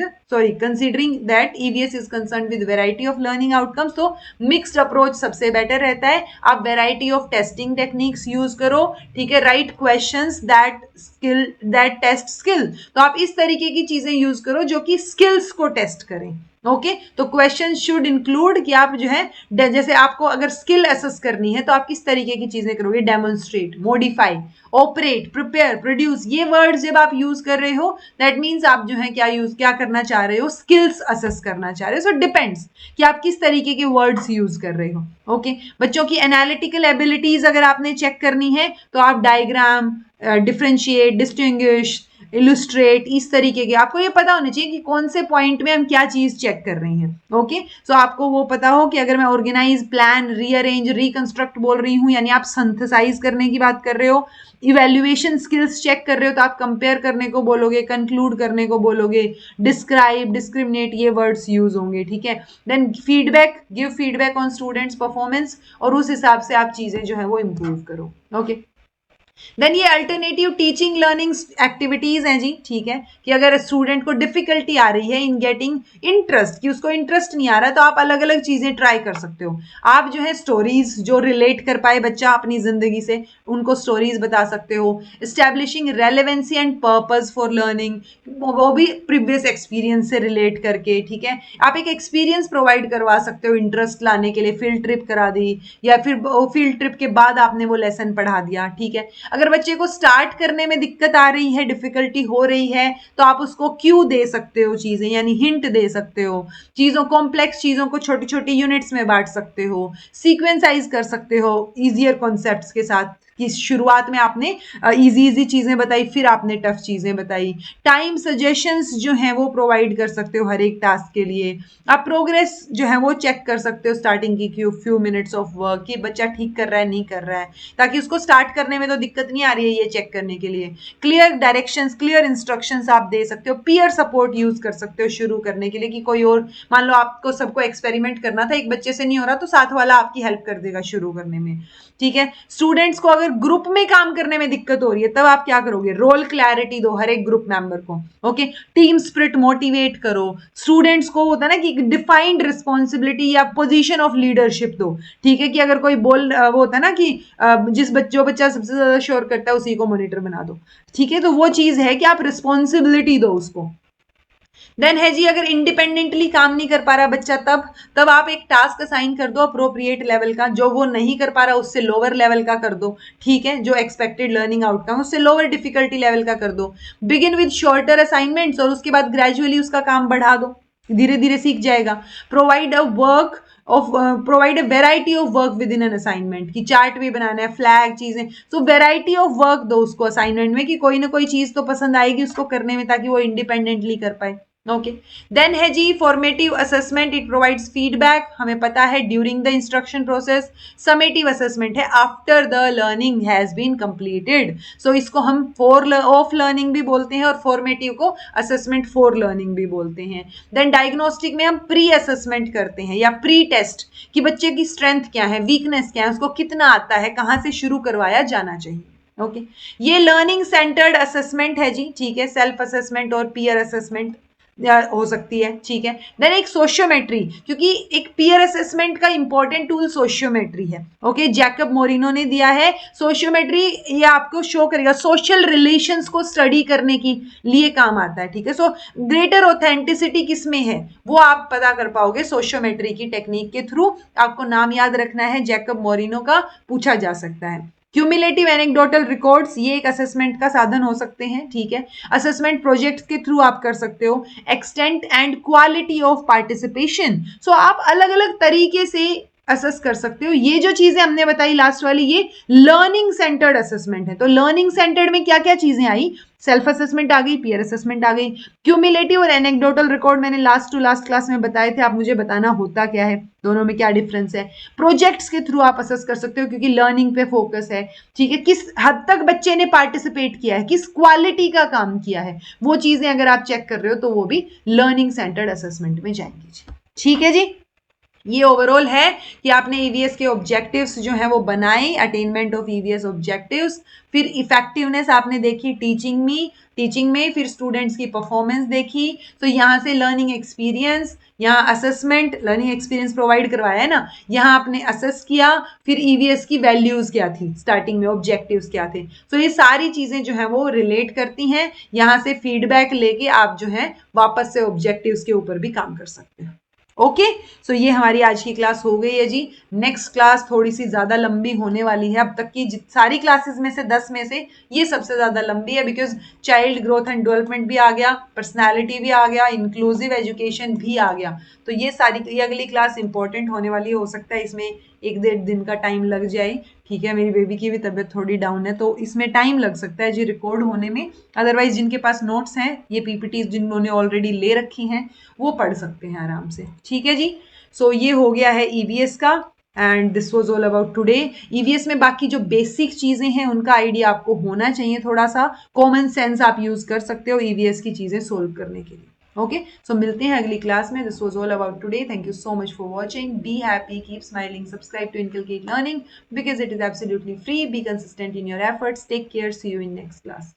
considering that EVS is concerned with variety of learning outcomes, तो mixed approach सबसे बेटर रहता है। आप variety of testing techniques use करो। ठीक है, write questions that test skill, तो आप इस तरीके की चीजें यूज करो जो कि स्किल्स को टेस्ट करें। ओके, तो क्वेश्चन शुड इंक्लूड कि आप जो है, जैसे आपको अगर स्किल असेस करनी है तो आप किस तरीके की चीजें करोगे, demonstrate, modify, operate, prepare, produce, ये वर्ड्स जब आप यूज कर रहे हो, दैट मीन्स आप जो है क्या करना चाह रहे हो, स्किल्स असेस करना चाह रहे हो। सो डिपेंड्स कि आप किस तरीके के वर्ड्स यूज कर रहे हो। ओके, बच्चों की एनालिटिकल एबिलिटीज अगर आपने चेक करनी है तो आप डायग्राम, डिफरेंशिएट, डिस्टिंग्विश, इलुस्ट्रेट, इस तरीके के आपको ये पता होना चाहिए कि कौन से पॉइंट में हम क्या चीज चेक कर रहे हैं। ओके, सो आपको वो पता हो कि अगर मैं ऑर्गेनाइज, प्लान, रीअरेंज, रिकंस्ट्रक्ट बोल रही हूँ, यानी आप सिंथेसाइज करने की बात कर रहे हो, इवेल्युएशन स्किल्स चेक कर रहे हो तो आप कंपेयर करने को बोलोगे, कंक्लूड करने को बोलोगे, डिस्क्राइब, डिस्क्रिमिनेट, ये वर्ड्स यूज होंगे। ठीक है, then feedback, give feedback on students performance, और उस हिसाब से आप चीजें जो है वो इंप्रूव करो। ओके, देन ये अल्टरनेटिव टीचिंग लर्निंग एक्टिविटीज हैं जी, ठीक है, कि अगर स्टूडेंट को डिफिकल्टी आ रही है इन गेटिंग इंटरेस्ट, कि उसको इंटरेस्ट नहीं आ रहा है, तो आप अलग अलग चीजें ट्राई कर सकते हो। आप जो है स्टोरीज जो रिलेट कर पाए बच्चा अपनी जिंदगी से, उनको स्टोरीज बता सकते हो। Establishing relevancy and purpose for learning, वो भी प्रीवियस एक्सपीरियंस से रिलेट करके, ठीक है। आप एक एक्सपीरियंस प्रोवाइड करवा सकते हो इंटरेस्ट लाने के लिए, फील्ड ट्रिप करा दी, या फिर फील्ड ट्रिप के बाद आपने वो लेसन पढ़ा दिया, ठीक है। अगर बच्चे को स्टार्ट करने में दिक्कत आ रही है, डिफिकल्टी हो रही है, तो आप उसको क्यू दे सकते हो, चीजें यानी हिंट दे सकते हो, चीजों कॉम्प्लेक्स चीजों को छोटी छोटी यूनिट्स में बांट सकते हो, सीक्वेंसाइज कर सकते हो इजियर कॉन्सेप्ट्स के साथ, कि शुरुआत में आपने इजी इजी चीजें बताई, फिर आपने टफ चीजें बताई। टाइम सजेशंस जो हैं वो प्रोवाइड कर सकते हो हर एक टास्क के लिए। आप प्रोग्रेस जो है वो चेक कर सकते हो स्टार्टिंग की फ्यू मिनट्स ऑफ वर्क, कि बच्चा ठीक कर रहा है नहीं कर रहा है, ताकि उसको स्टार्ट करने में तो दिक्कत नहीं आ रही है, ये चेक करने के लिए। क्लियर डायरेक्शंस, क्लियर इंस्ट्रक्शंस आप दे सकते हो। पीयर सपोर्ट यूज कर सकते हो शुरू करने के लिए, कि कोई और, मान लो आपको सबको एक्सपेरिमेंट करना था, एक बच्चे से नहीं हो रहा, तो साथ वाला आपकी हेल्प कर देगा शुरू करने में, ठीक है। स्टूडेंट्स को अगर ग्रुप में काम करने में दिक्कत हो रही है, तब आप क्या करोगे, रोल क्लैरिटी दो हर एक ग्रुप मेंबर को, ओके। टीम स्पिरिट मोटिवेट करो स्टूडेंट्स को, होता है ना कि डिफाइंड रिस्पॉन्सिबिलिटी या पोजीशन ऑफ लीडरशिप दो, ठीक है, कि अगर कोई वो होता है ना कि जो बच्चा सबसे ज्यादा शोर करता है उसी को मॉनिटर बना दो, ठीक है। तो वो चीज है कि आप रिस्पॉन्सिबिलिटी दो उसको। देन है जी, अगर इंडिपेंडेंटली काम नहीं कर पा रहा बच्चा, तब आप एक टास्क असाइन कर दो अप्रोप्रिएट लेवल का, जो वो नहीं कर पा रहा उससे लोअर लेवल का कर दो, ठीक है। जो एक्सपेक्टेड लर्निंग आउटकम उससे लोअर डिफिकल्टी लेवल का कर दो। बिगिन विद शॉर्टर असाइनमेंट्स, और उसके बाद ग्रेजुअली उसका काम बढ़ा दो, धीरे धीरे सीख जाएगा। Provide a variety of work with in an assignment, कि चार्ट भी बनाना है, फ्लैग चीजें, सो वेराइटी ऑफ वर्क दो उसको असाइनमेंट में, कि कोई ना कोई चीज तो पसंद आएगी उसको करने में, ताकि वो इंडिपेंडेंटली कर पाए, ओके। देन है जी formative assessment, it provides feedback, हमें पता है during the instruction process. Summative assessment है after the learning has been completed, so इसको हम ऑफ लर्निंग भी बोलते हैं, और फॉर्मेटिव को असेसमेंट फॉर लर्निंग भी बोलते हैं। देन डायग्नोस्टिक में हम प्री असेसमेंट करते हैं या प्री टेस्ट, कि बच्चे की स्ट्रेंथ क्या है, वीकनेस क्या है, उसको कितना आता है, कहाँ से शुरू करवाया जाना चाहिए, ओके। ये लर्निंग सेंटर्ड असेसमेंट है जी, ठीक है, सेल्फ असेसमेंट और पीयर असेसमेंट हो सकती है, ठीक है। देन एक सोशियोमेट्री, क्योंकि एक पीयर असेसमेंट का इंपॉर्टेंट टूल सोशियोमेट्री है, ओके। जैकब मोरिनो ने दिया है सोशियोमेट्री, ये आपको शो करेगा सोशल रिलेशंस को स्टडी करने के लिए काम आता है, ठीक है। सो ग्रेटर ऑथेंटिसिटी किसमें है वो आप पता कर पाओगे सोशियोमेट्री की टेक्निक के थ्रू। आपको नाम याद रखना है, जैकब मोरिनो का पूछा जा सकता है। क्यूमुलेटिव एनेक्डोटल रिकॉर्ड्स, ये एक असेसमेंट का साधन हो सकते हैं, ठीक है। असेसमेंट प्रोजेक्ट्स के थ्रू आप कर सकते हो। Extent and quality of participation, so आप अलग अलग तरीके से असेस कर सकते हो। ये जो चीजें हमने बताई लास्ट वाली, ये लर्निंग सेंटर्ड असेसमेंट है। तो लर्निंग सेंटर्ड में क्या क्या चीजें आई, सेल्फ असेसमेंट आ गई, पीयर असेसमेंट आ गई, क्यूमुलेटिव और एनेक्डोटल रिकॉर्ड मैंने लास्ट टू लास्ट क्लास में बताए थे, आप मुझे बताना होता क्या है, दोनों में क्या डिफरेंस है। प्रोजेक्ट्स के थ्रू आप असेस कर सकते हो, क्योंकि लर्निंग पे फोकस है, ठीक है। किस हद तक बच्चे ने पार्टिसिपेट किया है, किस क्वालिटी का काम किया है, वो चीजें अगर आप चेक कर रहे हो तो वो भी लर्निंग सेंटर्ड असेसमेंट में जाएंगी, ठीक है जी। ये ओवरऑल है कि आपने ईवीएस के ऑब्जेक्टिव्स जो है वो बनाए, अटेनमेंट ऑफ ईवीएस ऑब्जेक्टिव्स, फिर इफेक्टिवनेस आपने देखी टीचिंग में फिर स्टूडेंट्स की परफॉर्मेंस देखी। तो यहाँ से लर्निंग एक्सपीरियंस, यहाँ असेसमेंट, लर्निंग एक्सपीरियंस प्रोवाइड करवाया है ना, यहाँ आपने असेस किया, फिर ईवीएस की वैल्यूज क्या थी, स्टार्टिंग में ऑब्जेक्टिव्स क्या थे। तो ये सारी चीजें जो है वो रिलेट करती हैं, यहाँ से फीडबैक लेके आप जो है वापस से ऑब्जेक्टिव्स के ऊपर भी काम कर सकते हैं, ओके। सो ये हमारी आज की क्लास हो गई है जी। नेक्स्ट क्लास थोड़ी सी ज्यादा लंबी होने वाली है, अब तक की सारी क्लासेस में से 10 में से ये सबसे ज्यादा लंबी है, because child growth and development भी आ गया, पर्सनैलिटी भी आ गया, इंक्लूसिव एजुकेशन भी आ गया। तो ये अगली क्लास इंपॉर्टेंट होने वाली है, हो सकता है इसमें 1-1.5 दिन का टाइम लग जाए, ठीक है। मेरी बेबी की भी तबीयत थोड़ी डाउन है, तो इसमें टाइम लग सकता है जी रिकॉर्ड होने में। अदरवाइज जिनके पास नोट्स हैं, ये पीपीटी जिन्होंने ऑलरेडी ले रखी हैं, वो पढ़ सकते हैं आराम से, ठीक है जी। सो ये हो गया है ईवीएस का, and this was all about today. EVS में बाकी जो बेसिक चीजें हैं उनका आइडिया आपको होना चाहिए, थोड़ा सा कॉमन सेंस आप यूज कर सकते हो ईवीएस की चीजें सोल्व करने के लिए, ओके, सो मिलते हैं अगली क्लास में. This was all about today. Thank you so much for watching. Be happy, keep smiling, subscribe to inculcate learning because it is absolutely free. Be consistent in your efforts. Take care. See you in next class.